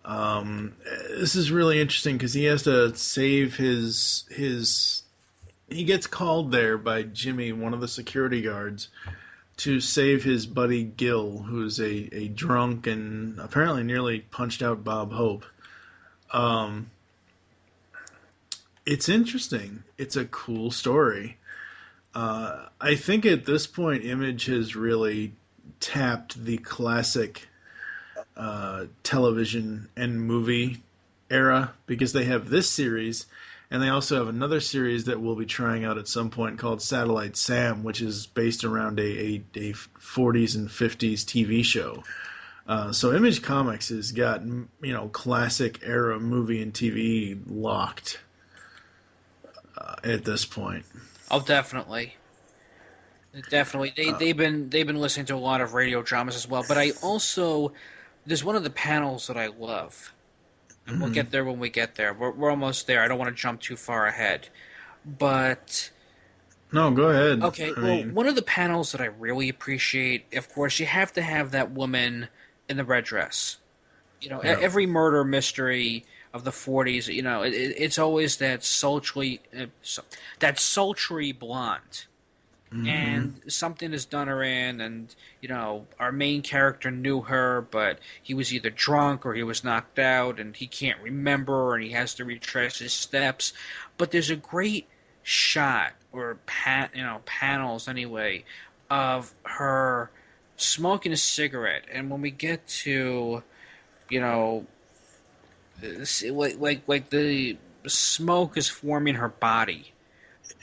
This is really interesting because he has to save his. He gets called there by Jimmy, one of the security guards, to save his buddy Gil, who's a drunk and apparently nearly punched out Bob Hope. It's interesting. It's a cool story. I think at this point, Image has really tapped the classic television and movie era because they have this series And they also have another series that we'll be trying out at some point called Satellite Sam, which is based around a 40s and 50s TV show. So Image Comics has got, classic era movie and TV locked at this point. Oh, definitely. Definitely. They've been listening to a lot of radio dramas as well. But I also, there's one of the panels that I love. And we'll get there when we get there. We're almost there. I don't want to jump too far ahead. But... No, go ahead. Okay, one of the panels that I really appreciate, of course, you have to have that woman in the red dress. Every murder mystery of the 40s, it's always that sultry blonde. And something has done her in, and, our main character knew her, but he was either drunk or he was knocked out, and he can't remember, and he has to retrace his steps. But there's a great shot, or panels anyway, of her smoking a cigarette, and when we get to, like the smoke is forming her body.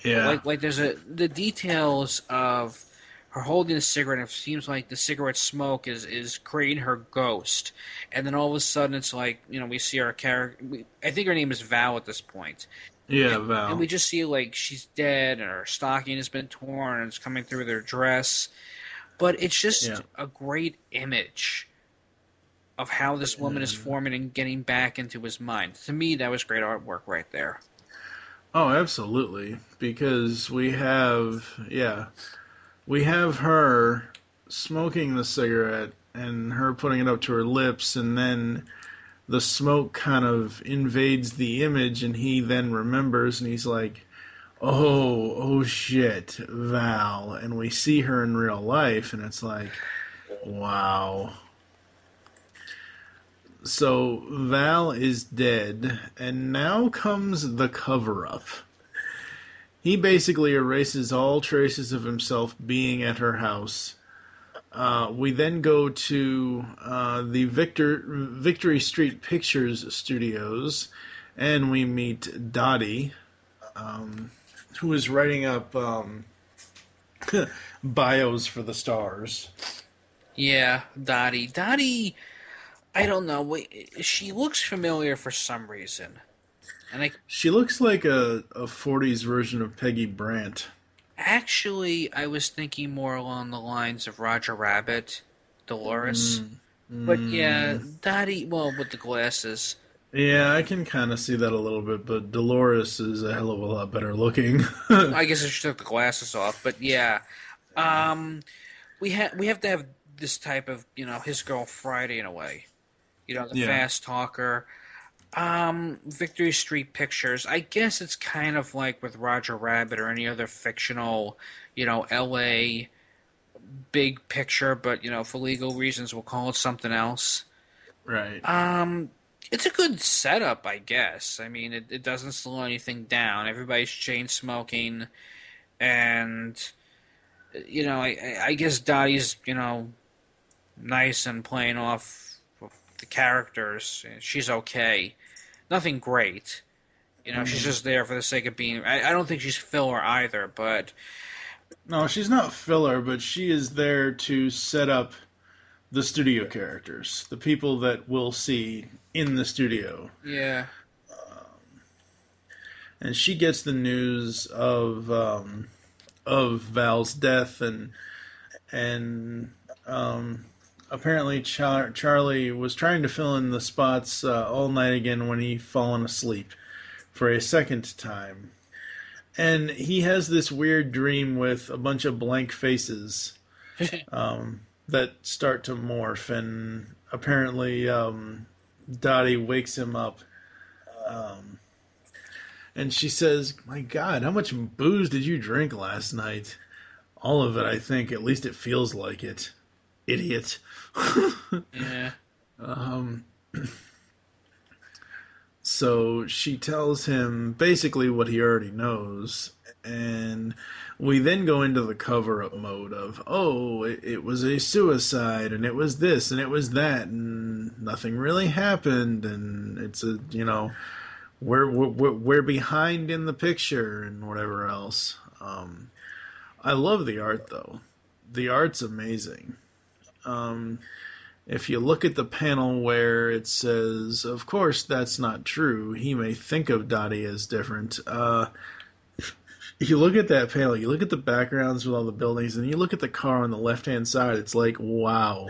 Yeah. Like there's the details of her holding a cigarette. It seems like the cigarette smoke is creating her ghost, and then all of a sudden it's like we see our character. I think her name is Val at this point. Yeah, Val. And we just see like she's dead, and her stocking has been torn, and it's coming through their dress. But it's just a great image of how this woman is forming and getting back into his mind. To me, that was great artwork right there. Oh, absolutely. Because we have her smoking the cigarette and her putting it up to her lips, and then the smoke kind of invades the image, and he then remembers, and he's like, oh shit, Val. And we see her in real life, and it's like, wow. So Val is dead, and now comes the cover-up. He basically erases all traces of himself being at her house. We then go to the Victory Street Pictures studios, and we meet Dottie, who is writing up bios for the stars. Yeah, Dottie. Dottie, I don't know. She looks familiar for some reason. She looks like a 40s version of Peggy Brandt. Actually, I was thinking more along the lines of Roger Rabbit, Dolores. But yeah, Dottie, well, with the glasses. Yeah, I can kind of see that a little bit, but Dolores is a hell of a lot better looking. I guess I should took the glasses off, but yeah. We have to have this type of, his girl Friday in a way. The fast talker. Victory Street Pictures. I guess it's kind of like with Roger Rabbit or any other fictional, L.A. big picture, but, for legal reasons we'll call it something else. Right. It's a good setup, I guess. I mean, it doesn't slow anything down. Everybody's chain smoking, and, I guess Dottie's, nice and playing off the characters. She's okay. Nothing great. She's just there for the sake of being... I don't think she's filler either, but... No, she's not filler, but she is there to set up the studio characters. The people that we'll see in the studio. Yeah. And she gets the news of Val's death, and apparently Charlie was trying to fill in the spots all night again when he'd fallen asleep for a second time. And he has this weird dream with a bunch of blank faces that start to morph, and apparently Dottie wakes him up. And she says, "My God, how much booze did you drink last night?" "All of it, I think. At least it feels like it. Idiot." Yeah. So she tells him basically what he already knows, and we then go into the cover-up mode of, it was a suicide, and it was this, and it was that, and nothing really happened, and it's we're behind in the picture and whatever else. I love the art though. The art's amazing. If you look at the panel where it says, "Of course, that's not true. He may think of Dottie as different." You look at that panel, you look at the backgrounds with all the buildings, and you look at the car on the left-hand side. It's like, wow,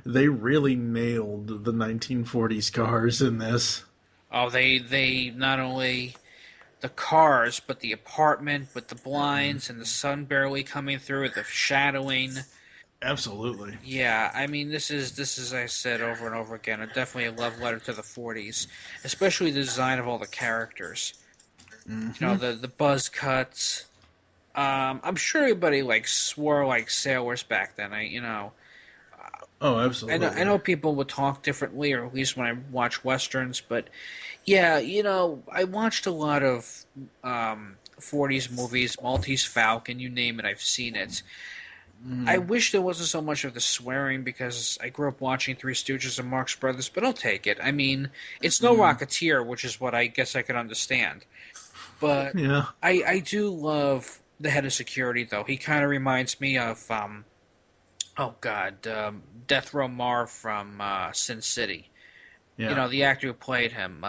they really nailed the 1940s cars in this. Oh, they not only the cars, but the apartment with the blinds and the sun barely coming through, the shadowing. Absolutely. Yeah, I mean, this is I said over and over again, definitely a love letter to the '40s, especially the design of all the characters. Mm-hmm. You know, the buzz cuts. I'm sure everybody like swore like sailors back then. Oh, I absolutely. know people would talk differently, or at least when I watch westerns. But yeah, I watched a lot of 40s movies, Maltese Falcon, you name it, I've seen it. I wish there wasn't so much of the swearing because I grew up watching Three Stooges and Marx Brothers, but I'll take it. I mean, it's no Rocketeer, which is what I guess I could understand. But Yeah. I do love the head of security, though. He kind of reminds me of, Death Row Marv from Sin City. Yeah. You know, the actor who played him.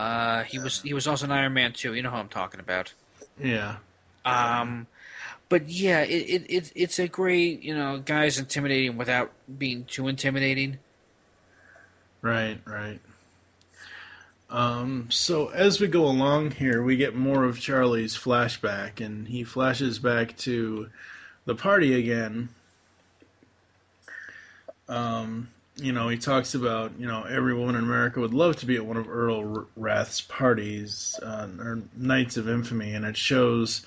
He was also in Iron Man 2. You know who I'm talking about. Yeah. But yeah, it's a great, guy's intimidating without being too intimidating. Right, right. So as we go along here, we get more of Charlie's flashback, and he flashes back to the party again. He talks about, every woman in America would love to be at one of Earl Rath's parties, or Nights of Infamy, and it shows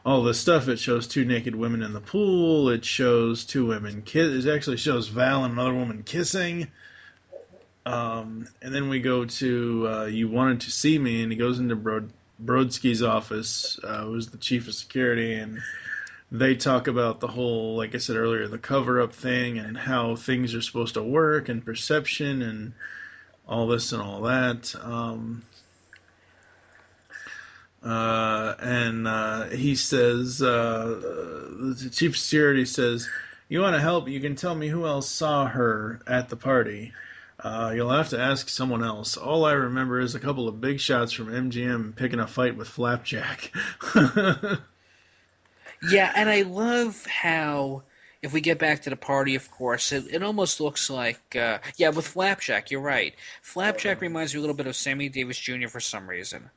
all this stuff. It shows two naked women in the pool. It shows two women kiss. It actually shows Val and another woman kissing. And then we go to You Wanted to See Me, and he goes into Brodsky's office, who's the chief of security, and they talk about the whole, like I said earlier, the cover-up thing and how things are supposed to work and perception and all this and all that. He says, the chief of security says, "You want to help? You can tell me who else saw her at the party. You'll have to ask someone else. All I remember is a couple of big shots from MGM picking a fight with Flapjack." Yeah, and I love how, if we get back to the party, of course, it almost looks like, with Flapjack, you're right. Flapjack reminds me a little bit of Sammy Davis Jr. for some reason.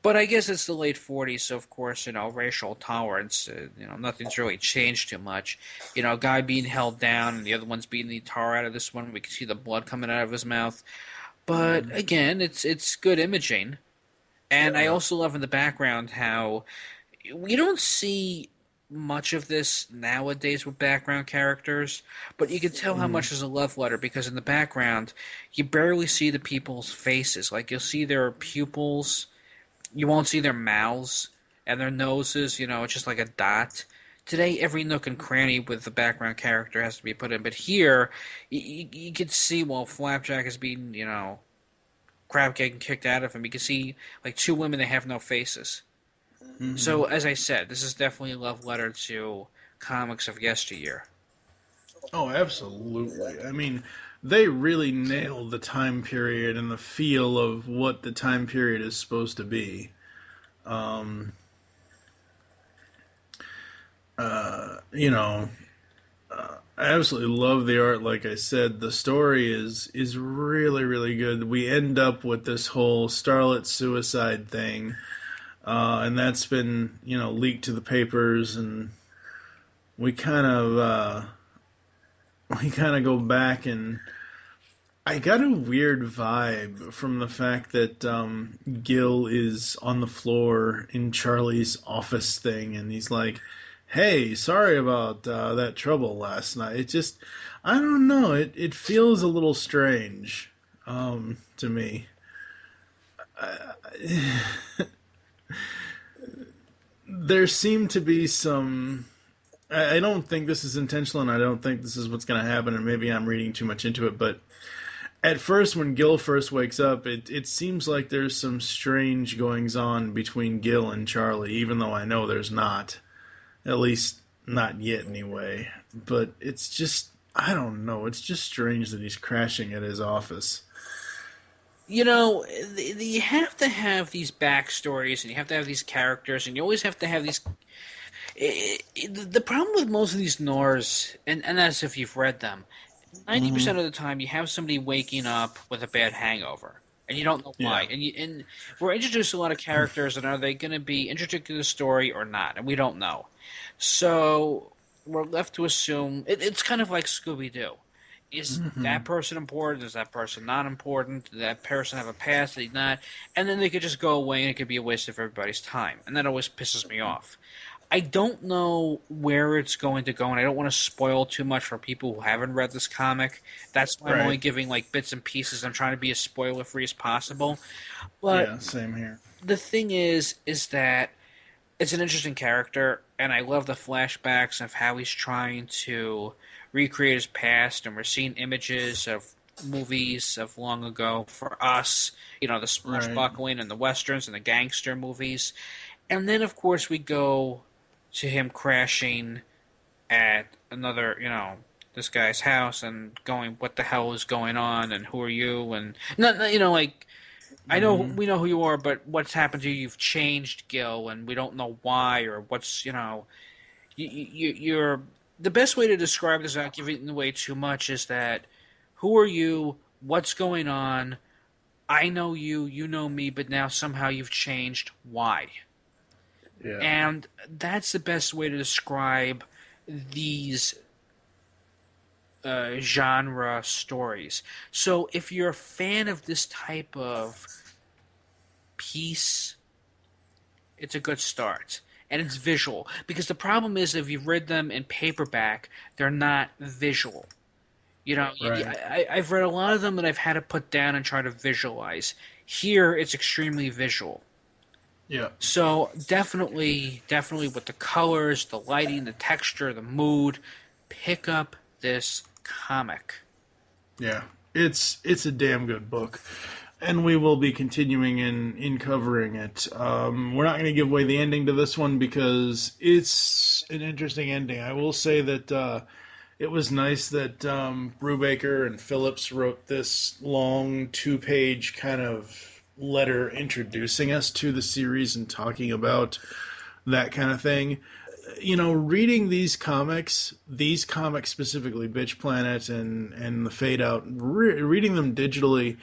But I guess it's the late 40s, so of course, racial tolerance, nothing's really changed too much. A guy being held down and the other one's beating the tar out of this one. We can see the blood coming out of his mouth. But again, it's good imaging. And I also love in the background how we don't see much of this nowadays with background characters, but you can tell how much is a love letter because in the background, you barely see the people's faces. Like, you'll see their pupils. You won't see their mouths and their noses, it's just like a dot. Today, every nook and cranny with the background character has to be put in. But here, you can see while Flapjack is being, crap getting kicked out of him, you can see, like, two women that have no faces. Mm-hmm. So, as I said, this is definitely a love letter to comics of yesteryear. Oh, absolutely. I mean, they really nailed the time period and the feel of what the time period is supposed to be. I absolutely love the art. Like I said, the story is really, really good. We end up with this whole Starlet suicide thing, and that's been, leaked to the papers, and we kind of go back, and I got a weird vibe from the fact that Gil is on the floor in Charlie's office thing, and he's like, "Hey, sorry about that trouble last night." It just, I don't know, it feels a little strange to me. There seem to be some... I don't think this is intentional, and I don't think this is what's going to happen, and maybe I'm reading too much into it, but at first, when Gil first wakes up, it seems like there's some strange goings on between Gil and Charlie, even though I know there's not. At least not yet, anyway. But it's just, I don't know. It's just strange that he's crashing at his office. You know, you have to have these backstories, and you have to have these characters, and you always have to have these. The problem with most of these noirs, and that's if you've read them, 90% of the time you have somebody waking up with a bad hangover, and you don't know why. Yeah. And we're introduced to a lot of characters, and are they going to be introduced to the story or not? And we don't know. So we're left to assume it's kind of like Scooby Doo. Is that person important? Is that person not important? Does that person have a past? Did he not? And then they could just go away, and it could be a waste of everybody's time. And that always pisses me off. I don't know where it's going to go, and I don't want to spoil too much for people who haven't read this comic. That's why I'm only giving like bits and pieces. I'm trying to be as spoiler-free as possible. But Yeah, same here. the thing is that it's an interesting character, and I love the flashbacks of how he's trying to recreate his past, and we're seeing images of movies of long ago for us, you know, the swashbuckling and the westerns and the gangster movies. And then, of course, we go to him crashing at another, you know, this guy's house and going, what the hell is going on, and who are you? And, not, you know, like, I know we know who you are, but what's happened to you? You've changed, Gil, and we don't know why or what's, you know, you're the best way to describe this without giving away too much is that who are you? What's going on? I know you, you know me, but now somehow you've changed. Why? Yeah. And that's the best way to describe these genre stories. So if you're a fan of this type of piece, it's a good start. And it's visual. Because the problem is if you've read them in paperback, they're not visual. You know, I've read a lot of them that I've had to put down and try to visualize. Here, it's extremely visual. Yeah. So definitely with the colors, the lighting, the texture, the mood, pick up this comic. Yeah. It's a damn good book. And we will be continuing in covering it. We're not going to give away the ending to this one because it's an interesting ending. I will say that it was nice that Brubaker and Phillips wrote this long 2-page kind of letter introducing us to the series and talking about that kind of thing. You know, reading these comics specifically, Bitch Planet and the Fade Out, reading them digitally,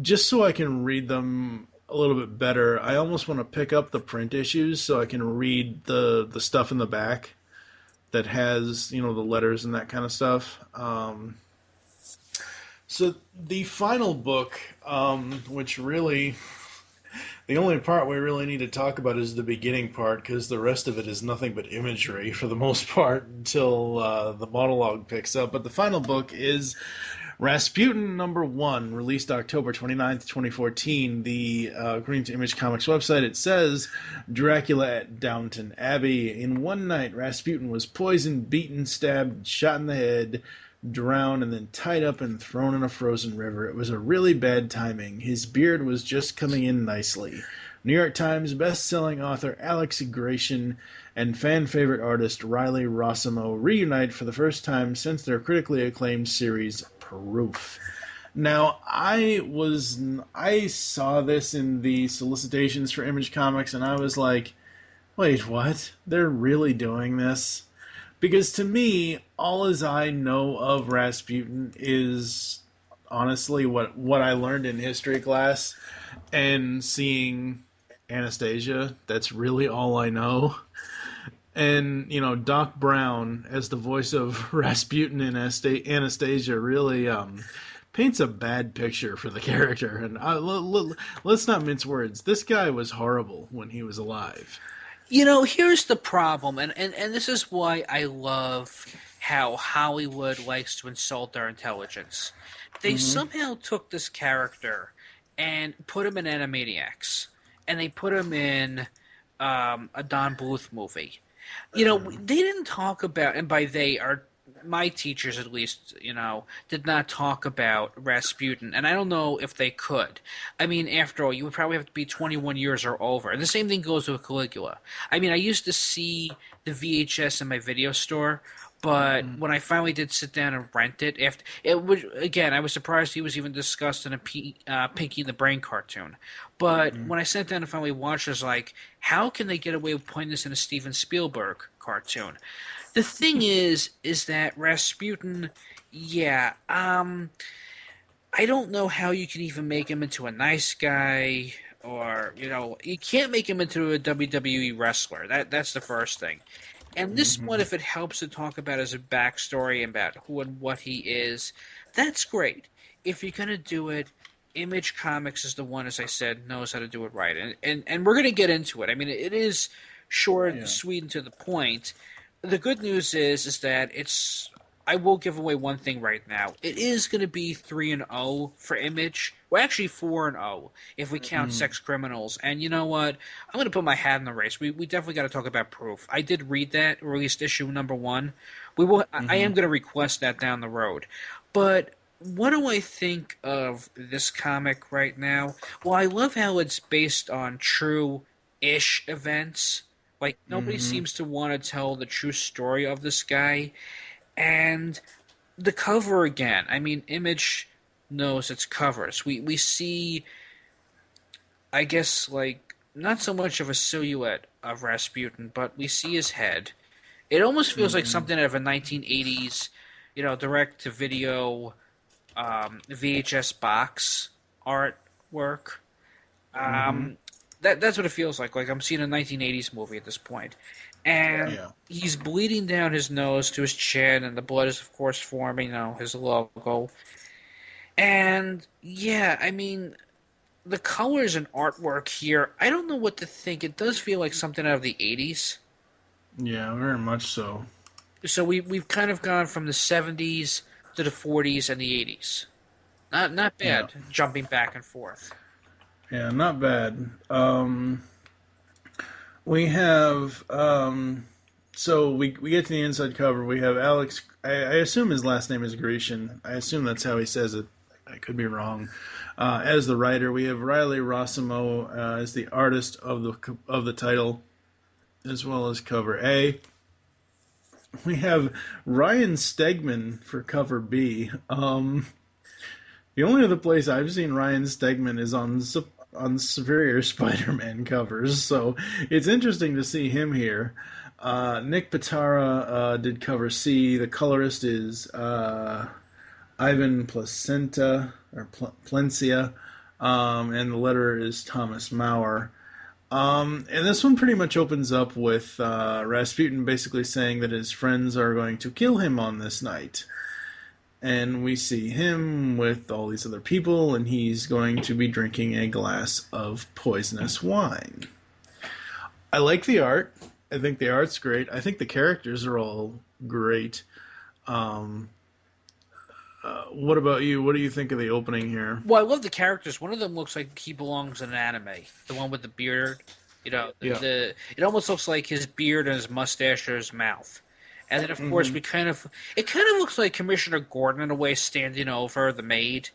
just so I can read them a little bit better. I almost want to pick up the print issues so I can read the stuff in the back that has, you know, the letters and that kind of stuff. So the final book, which really, the only part we really need to talk about is the beginning part, because the rest of it is nothing but imagery for the most part until the monologue picks up. But the final book is Rasputin #1, released October 29th, 2014. According to Image Comics website, it says, Dracula at Downton Abbey. In one night, Rasputin was poisoned, beaten, stabbed, shot in the head, drowned, and then tied up and thrown in a frozen river. It was a really bad timing. His beard was just coming in nicely. New York Times best-selling author Alex Gratian and fan-favorite artist Riley Rossimo reunite for the first time since their critically acclaimed series Proof. Now, I saw this in the solicitations for Image Comics, and I was like, wait, what? They're really doing this? Because to me, all as I know of Rasputin is honestly what I learned in history class and seeing Anastasia. That's really all I know. And, you know, Doc Brown as the voice of Rasputin in Anastasia really paints a bad picture for the character. And let's not mince words. This guy was horrible when he was alive. You know, here's the problem, and this is why I love how Hollywood likes to insult our intelligence. They somehow took this character and put him in Animaniacs, and they put him in a Don Bluth movie. You know, they didn't talk about, and by they, our my teachers, at least, did not talk about Rasputin, and I don't know if they could. I mean, after all, you would probably have to be 21 years or over. And the same thing goes with Caligula. I mean, I used to see the VHS in my video store, but when I finally did sit down and rent it, after it was again, I was surprised he was even discussed in a Pinky and the Brain cartoon. But when I sat down and finally watched, I was like, how can they get away with putting this in a Steven Spielberg cartoon? The thing is that Rasputin, yeah, I don't know how you can even make him into a nice guy, or you can't make him into a WWE wrestler. That's the first thing. And this one, if it helps to talk about his backstory and about who and what he is, that's great. If you're gonna do it, Image Comics is the one, as I said, knows how to do it right, and we're gonna get into it. I mean, it is short, sweet, and to the point. The good news is that it's. I will give away one thing right now. It is going to be 3-0 for Image. Well, actually 4-0 if we count Sex Criminals. And you know what? I'm going to put my hat in the race. We definitely got to talk about Proof. I did read that, released issue number 1. We will. I am going to request that down the road. But what do I think of this comic right now? Well, I love how it's based on true-ish events. Like, nobody seems to want to tell the true story of this guy. And the cover again. I mean, Image knows its covers. We see, I guess, like, not so much of a silhouette of Rasputin, but we see his head. It almost feels like something out of a 1980s, direct-to-video VHS box artwork. That's what it feels like. Like I'm seeing a 1980s movie at this point. And he's bleeding down his nose to his chin, and the blood is, of course, forming, his logo. And, yeah, I mean, the colors and artwork here, I don't know what to think. It does feel like something out of the 80s. Yeah, very much so. So we've kind of gone from the 70s to the 40s and the 80s. Not bad, jumping back and forth. Yeah, not bad. We have, so we get to the inside cover. We have Alex, I assume his last name is Grecian. I assume that's how he says it. I could be wrong. As the writer, we have Riley Rossimo as the artist of the title, as well as cover A. We have Ryan Stegman for cover B. The only other place I've seen Ryan Stegman is on Superior Spider-Man covers, so it's interesting to see him here. Nick Pitara did cover C. The colorist is Ivan Plencia, and the letterer is Thomas Maurer. And this one pretty much opens up with Rasputin basically saying that his friends are going to kill him on this night. And we see him with all these other people, and he's going to be drinking a glass of poisonous wine. I like the art. I think the art's great. I think the characters are all great. What about you? What do you think of the opening here? Well, I love the characters. One of them looks like he belongs in an anime. The one with the beard. It almost looks like his beard and his mustache or his mouth. And then, of course, it kind of looks like Commissioner Gordon in a way standing over the maid,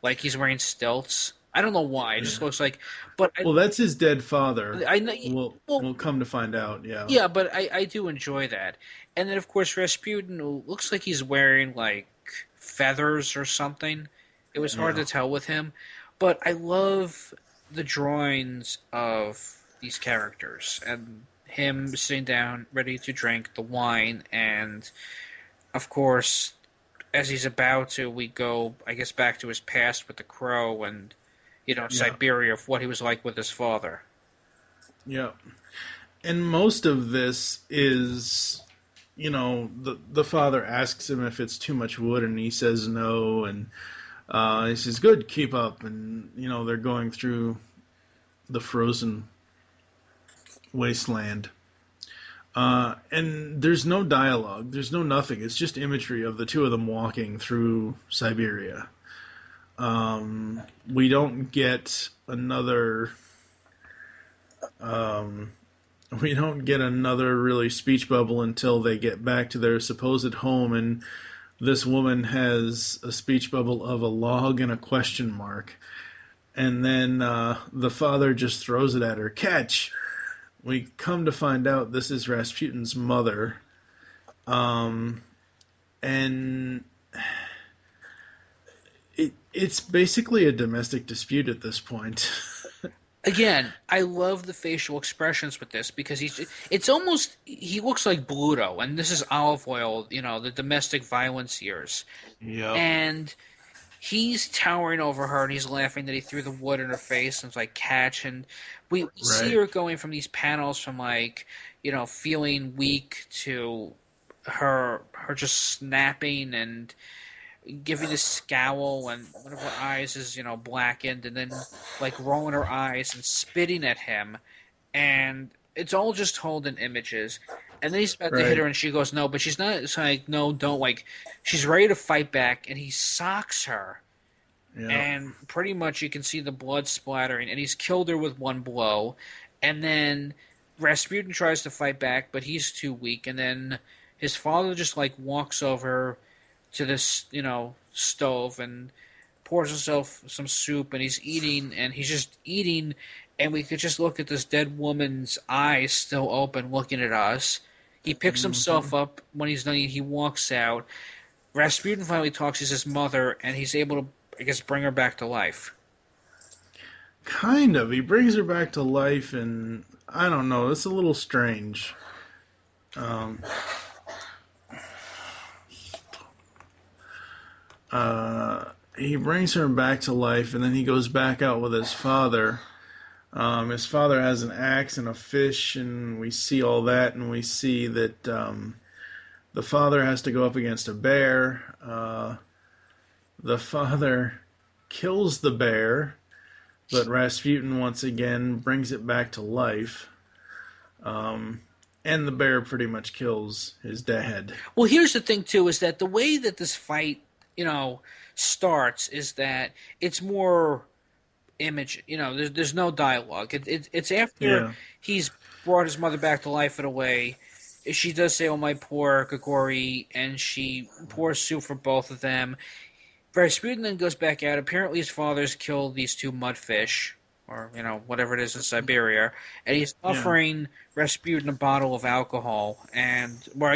like he's wearing stilts. I don't know why. It just looks like. Well, that's his dead father. I know. We'll come to find out. Yeah. Yeah, but I do enjoy that. And then, of course, Rasputin looks like he's wearing like feathers or something. It was hard to tell with him, but I love the drawings of these characters and him sitting down, ready to drink the wine, and of course, as he's about to, we go, I guess, back to his past with the crow and, Siberia, of what he was like with his father. Yeah. And most of this is, the father asks him if it's too much wood, and he says no, and he says, good, keep up, and, they're going through the frozen wasteland. And there's no dialogue. There's no nothing. It's just imagery of the two of them walking through Siberia. We don't get another we don't get another really speech bubble until they get back to their supposed home, and this woman has a speech bubble of a log and a question mark. And then the father just throws it at her. Catch! We come to find out this is Rasputin's mother. And it's basically a domestic dispute at this point. Again, I love the facial expressions with this because he looks like Bluto, and this is Olive Oil, the domestic violence years. Yep. And he's towering over her, and he's laughing that he threw the wood in her face, and it's like, catch. And we see her going from these panels from, like, feeling weak to her just snapping and giving this scowl, and one of her eyes is, blackened, and then, like, rolling her eyes and spitting at him. And it's all just told in images. And then he's about to hit her, and she goes, no, but she's not. It's like, no, don't. Like, she's ready to fight back, and he socks her. Yep. And pretty much you can see the blood splattering, and he's killed her with one blow. And then Rasputin tries to fight back, but he's too weak. And then his father just, like, walks over to this, stove and pours himself some soup, and he's eating, and he's just eating, and we could just look at this dead woman's eyes still open looking at us. He picks himself up when he's done eating. He walks out. Rasputin finally talks to his mother, and he's able to, I guess, bring her back to life. Kind of. He brings her back to life, and I don't know. It's a little strange. He brings her back to life, and then he goes back out with his father. His father has an axe and a fish, and we see all that, and we see that the father has to go up against a bear. The father kills the bear, but Rasputin once again brings it back to life. And the bear pretty much kills his dad. Well, here's the thing, too, is that the way that this fight starts is that it's more image. There's no dialogue. It's after he's brought his mother back to life in a way. She does say, "Oh, my poor Grigori," and she pours soup for both of them. Rasputin then goes back out. Apparently his father's killed these two mudfish, or, whatever it is in Siberia, and he's offering Rasputin a bottle of alcohol, I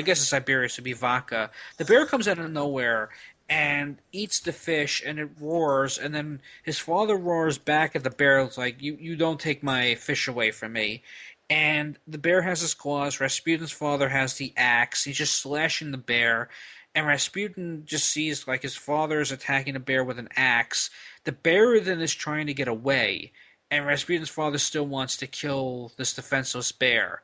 guess in Siberia it should be vodka. The bear comes out of nowhere and eats the fish, and it roars, and then his father roars back at the bear. It's like, you don't take my fish away from me. And the bear has his claws. Rasputin's father has the axe. He's just slashing the bear, and Rasputin just sees, like, his father is attacking the bear with an axe. The bear then is trying to get away, and Rasputin's father still wants to kill this defenseless bear.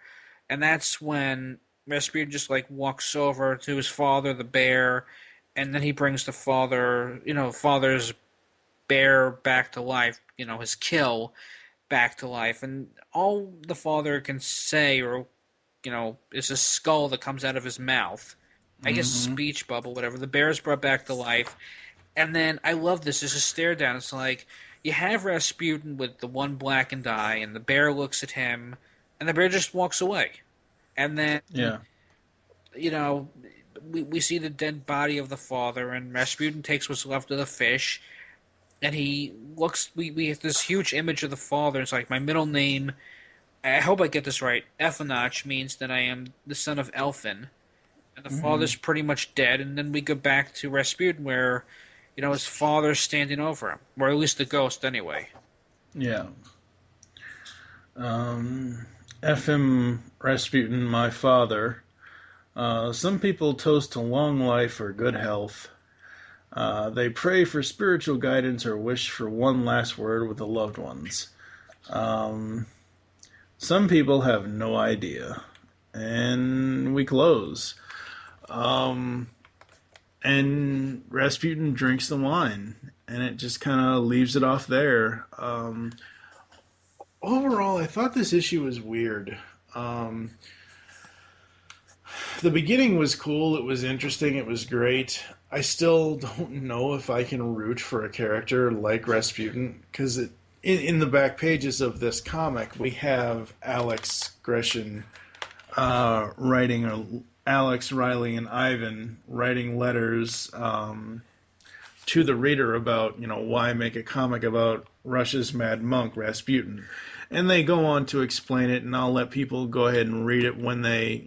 And that's when Rasputin just, like, walks over to his father, the bear, and then he brings the father's bear back to life, his kill back to life. And all the father can say, is a skull that comes out of his mouth. I guess speech bubble, whatever. The bear is brought back to life. And then, I love this, there's a stare down. It's like, you have Rasputin with the one blackened eye, and the bear looks at him, and the bear just walks away. And then, we see the dead body of the father, and Rasputin takes what's left of the fish, and he looks, we have this huge image of the father. It's like, my middle name, I hope I get this right, Elfinach, means that I am the son of Elfin, and the father's pretty much dead. And then we go back to Rasputin, where, his father's standing over him, or at least the ghost anyway. Yeah. FM Rasputin, my father. Some people toast to long life or good health. They pray for spiritual guidance or wish for one last word with the loved ones. Some people have no idea. And we close. And Rasputin drinks the wine, and it just kind of leaves it off there. Overall, I thought this issue was weird. The beginning was cool, it was interesting, it was great. I still don't know if I can root for a character like Rasputin, because in the back pages of this comic, we have Alex Gresham writing, or Alex, Riley, and Ivan writing letters to the reader about, why make a comic about Russia's mad monk, Rasputin. And they go on to explain it, and I'll let people go ahead and read it when they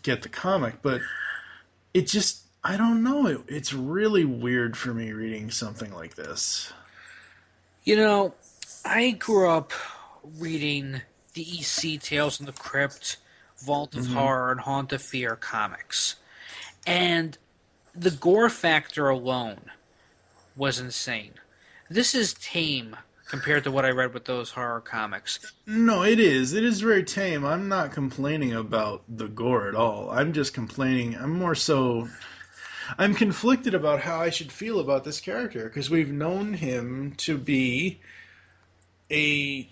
get the comic. But it just, I don't know, it's really weird for me reading something like this. I grew up reading the EC Tales from the Crypt, Vault of Horror, and Haunt of Fear comics. And the gore factor alone was insane. This is tame compared to what I read with those horror comics. No, it is. It is very tame. I'm not complaining about the gore at all. I'm just complaining. I'm conflicted about how I should feel about this character, because we've known him to be a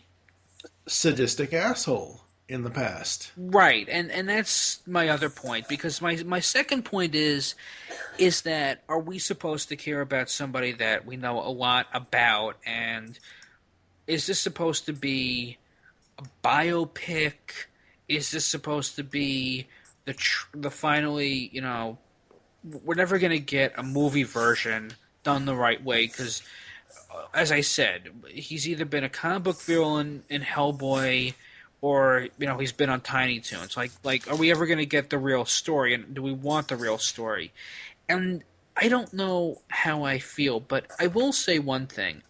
sadistic asshole in the past. Right, and that's my other point, because my second point is that, are we supposed to care about somebody that we know a lot about, and is this supposed to be a biopic? Is this supposed to be the finally, we're never going to get a movie version done the right way, because, as I said, he's either been a comic book villain in Hellboy, or he's been on Tiny Toons. Like, are we ever going to get the real story? And do we want the real story? And I don't know how I feel, but I will say one thing: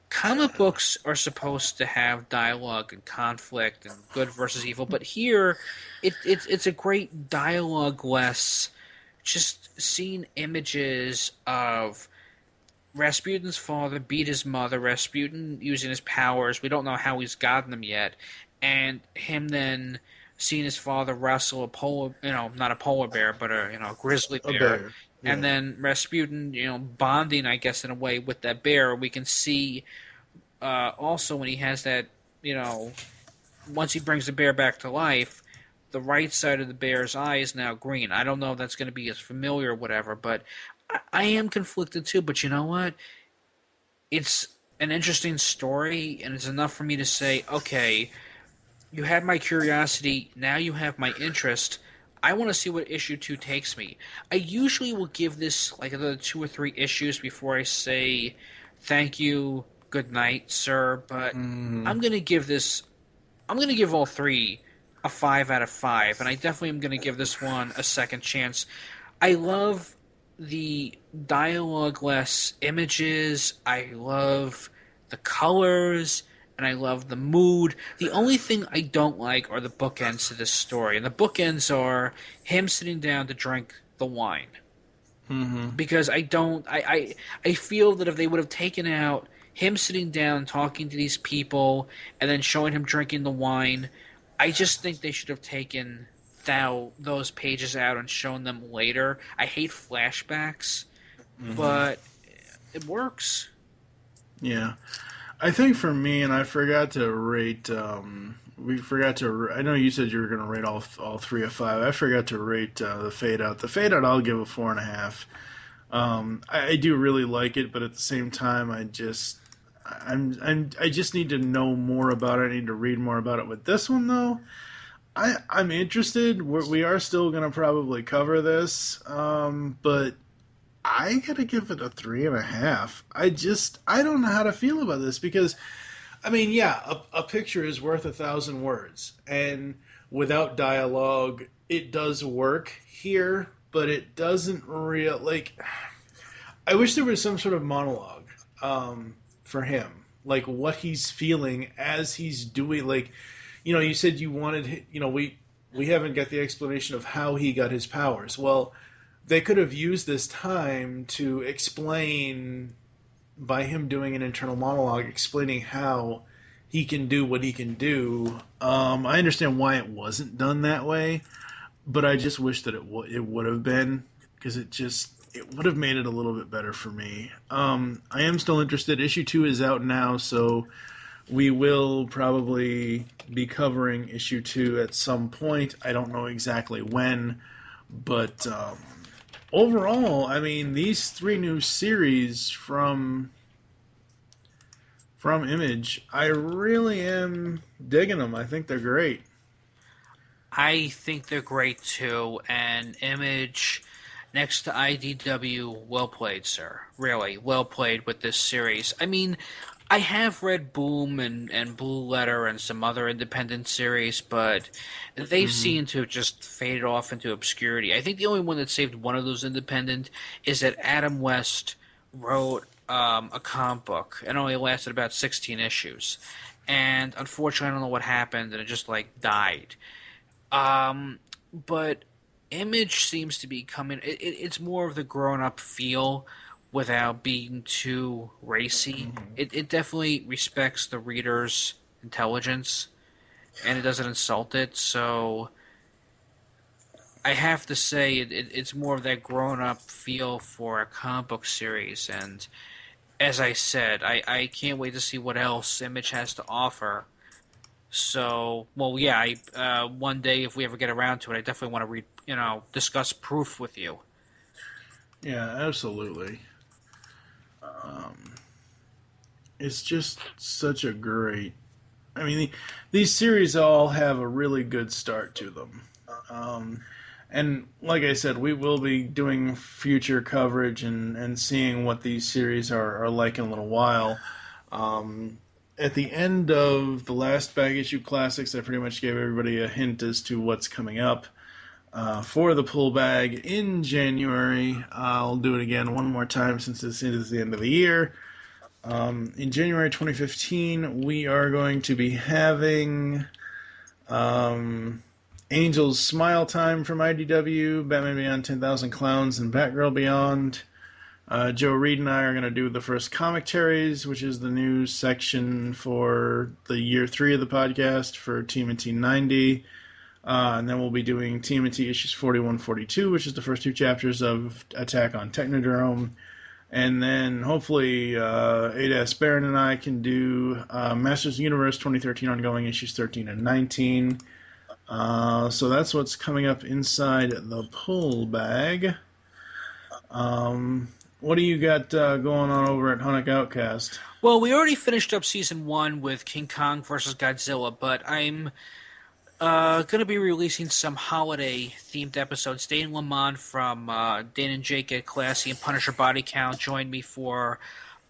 comic books are supposed to have dialogue and conflict and good versus evil, but here it's a great dialogue-less, just seeing images of Rasputin's father beat his mother, Rasputin using his powers. We don't know how he's gotten them yet. And him then seeing his father wrestle not a polar bear, but a grizzly bear. bear. Yeah. And then Rasputin, bonding, I guess, in a way with that bear. We can see also when he has that, once he brings the bear back to life, the right side of the bear's eye is now green. I don't know if that's going to be as familiar or whatever, but I am conflicted too. But you know what? It's an interesting story, and it's enough for me to say, okay, you had my curiosity, now you have my interest. I want to see what issue 2 takes me. I usually will give this like another 2 or 3 issues before I say thank you, good night, sir, but I'm going to give all 3 a 5 out of 5, and I definitely am going to give this one a second chance. I love the dialogue-less images, I love the colors, and I love the mood. The only thing I don't like are the bookends to this story. And the bookends are him sitting down to drink the wine. Mm-hmm. Because I feel that if they would have taken out him sitting down talking to these people and then showing him drinking the wine, I just think they should have taken those pages out and shown them later. I hate flashbacks, but it works. Yeah. I think for me, and I forgot to rate. I know you said you were going to rate all 3 of 5. I forgot to rate the Fade Out. The Fade Out, I'll give a 4.5. I do really like it, but at the same time, I just need to know more about it. I need to read more about it. With this one, though, I'm interested. We are still going to probably cover this, but I gotta give it a 3.5. I don't know how to feel about this, because, I mean, yeah, a picture is worth 1,000 words, and without dialogue, it does work here, but it doesn't I wish there was some sort of monologue for him, like what he's feeling as he's doing, you said you wanted, we haven't got the explanation of how he got his powers. Well, they could have used this time to explain, by him doing an internal monologue, explaining how he can do what he can do. I understand why it wasn't done that way, but I just wish that it would have been, because it would have made it a little bit better for me. I am still interested. Issue 2 is out now, so we will probably be covering issue 2 at some point. I don't know exactly when, but overall, I mean, these 3 new series from from Image. I really am digging them. I think they're great. I think they're great too, and Image next to IDW, well played, sir. Really, well played with this series. I mean, I have read Boom and Blue Letter and some other independent series, but they've seemed to have just faded off into obscurity. I think the only one that saved one of those independent is that Adam West wrote a comic book. It only lasted about 16 issues. And unfortunately, I don't know what happened, and it just, like, died. But Image seems to be coming. It's more of the grown-up feel without being too racy. It definitely respects the reader's intelligence, and it doesn't insult it. So I have to say it's more of that grown-up feel for a comic book series. And as I said, I can't wait to see what else Image has to offer. So, well, yeah, one day if we ever get around to it, I definitely want to discuss Proof with you. Yeah, absolutely. It's just such a great. I mean, these series all have a really good start to them. And like I said, we will be doing future coverage and seeing what these series are like in a little while. At the end of the last Back Issue Classics, I pretty much gave everybody a hint as to what's coming up for the pull bag in January. I'll do it again one more time since this is the end of the year. In January 2015, we are going to be having Angel's Smile Time from IDW, Batman Beyond 10,000 Clowns, and Batgirl Beyond. Joe Reed and I are going to do the first commentaries, which is the new section for the year 3 of the podcast for TMNT 90. And then we'll be doing TMNT issues 41, 42, which is the first 2 chapters of Attack on Technodrome. And then hopefully Ada Baron and I can do Masters of the Universe 2013 ongoing issues 13 and 19. So that's what's coming up inside the pull bag. What do you got going on over at Hunnick Outcast? Well, we already finished up Season 1 with King Kong vs. Godzilla, but I'm going to be releasing some holiday-themed episodes. Dane Lamont from Dane and Jake at Classy and Punisher Body Count joined me for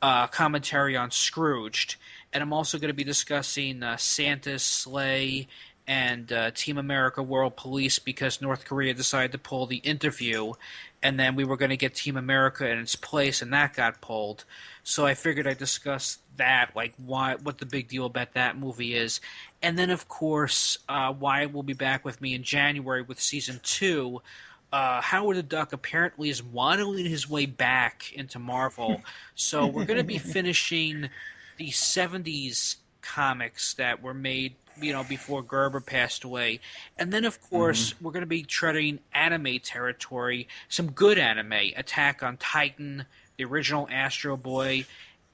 commentary on Scrooged. And I'm also going to be discussing Santa's Sleigh and Team America World Police because North Korea decided to pull the interview, and then we were going to get Team America in its place, and that got pulled. So I figured I'd discuss that, like what the big deal about that movie is. And then, of course, Wyatt will be back with me in January with Season 2. Howard the Duck apparently is waddling his way back into Marvel. So we're going to be finishing the 70s comics that were made before Gerber passed away. And then, of course, we're going to be treading anime territory, some good anime, Attack on Titan, the original Astro Boy,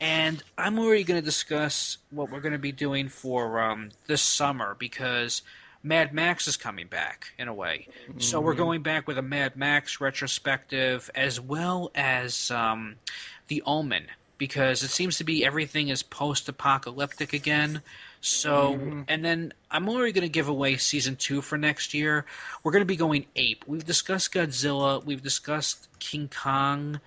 and I'm already going to discuss what we're going to be doing for this summer because Mad Max is coming back, in a way. So we're going back with a Mad Max retrospective as well as The Omen, because it seems to be everything is post-apocalyptic again. So, and then I'm already going to give away Season 2 for next year. We're going to be going ape. We've discussed Godzilla. We've discussed King Kong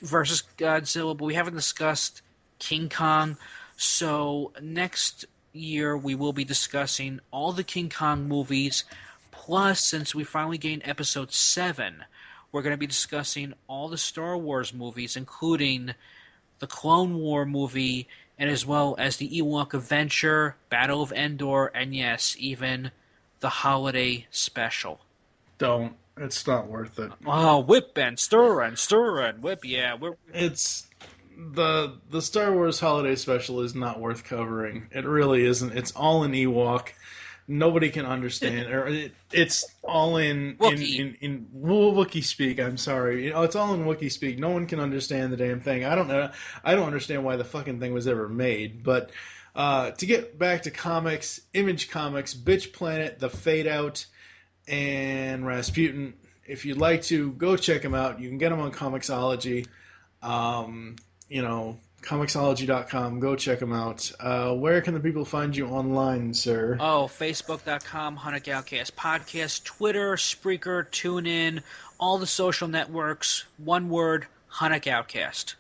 versus Godzilla, but we haven't discussed King Kong. So next year we will be discussing all the King Kong movies. Plus, since we finally gained Episode 7, we're going to be discussing all the Star Wars movies, including the Clone War movie, and as well as the Ewok Adventure, Battle of Endor, and yes, even the holiday special. Don't. It's not worth it. Oh, whip and stir and whip, yeah. It's the Star Wars holiday special is not worth covering. It really isn't. It's all in Ewok. Nobody can understand, or it's all in Wookiee speak. I'm sorry, it's all in Wookiee speak. No one can understand the damn thing. I don't know. I don't understand why the fucking thing was ever made. But to get back to comics, Image Comics, Bitch Planet, The Fade Out, and Rasputin. If you'd like to go check them out, you can get them on Comixology. Comixology.com. Go check them out. Where can the people find you online, sir? Oh, Facebook.com, HuntOutcast Podcast, Twitter, Spreaker, TuneIn, all the social networks. One word, Outcast.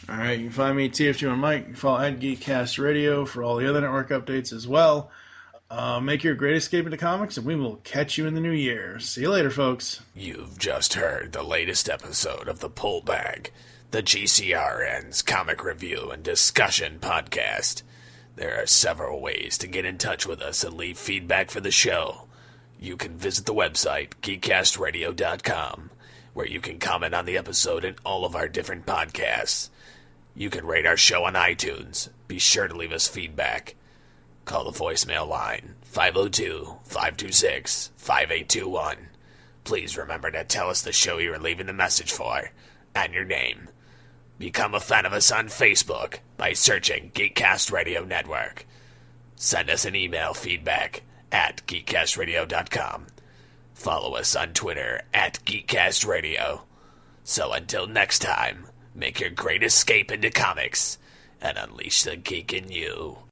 All right, you can find me, TF2 and Mike. You can follow at Geekcast Radio for all the other network updates as well. Make your great escape into comics, and we will catch you in the new year. See you later, folks. You've just heard the latest episode of The Pull Bag, the GCRN's comic review and discussion podcast. There are several ways to get in touch with us and leave feedback for the show. You can visit the website, geekcastradio.com, where you can comment on the episode and all of our different podcasts. You can rate our show on iTunes. Be sure to leave us feedback. Call the voicemail line, 502-526-5821. Please remember to tell us the show you are leaving the message for, and your name. Become a fan of us on Facebook by searching Geekcast Radio Network. Send us an email feedback at geekcastradio.com. Follow us on Twitter at GeekCastRadio. So until next time, make your great escape into comics and unleash the geek in you.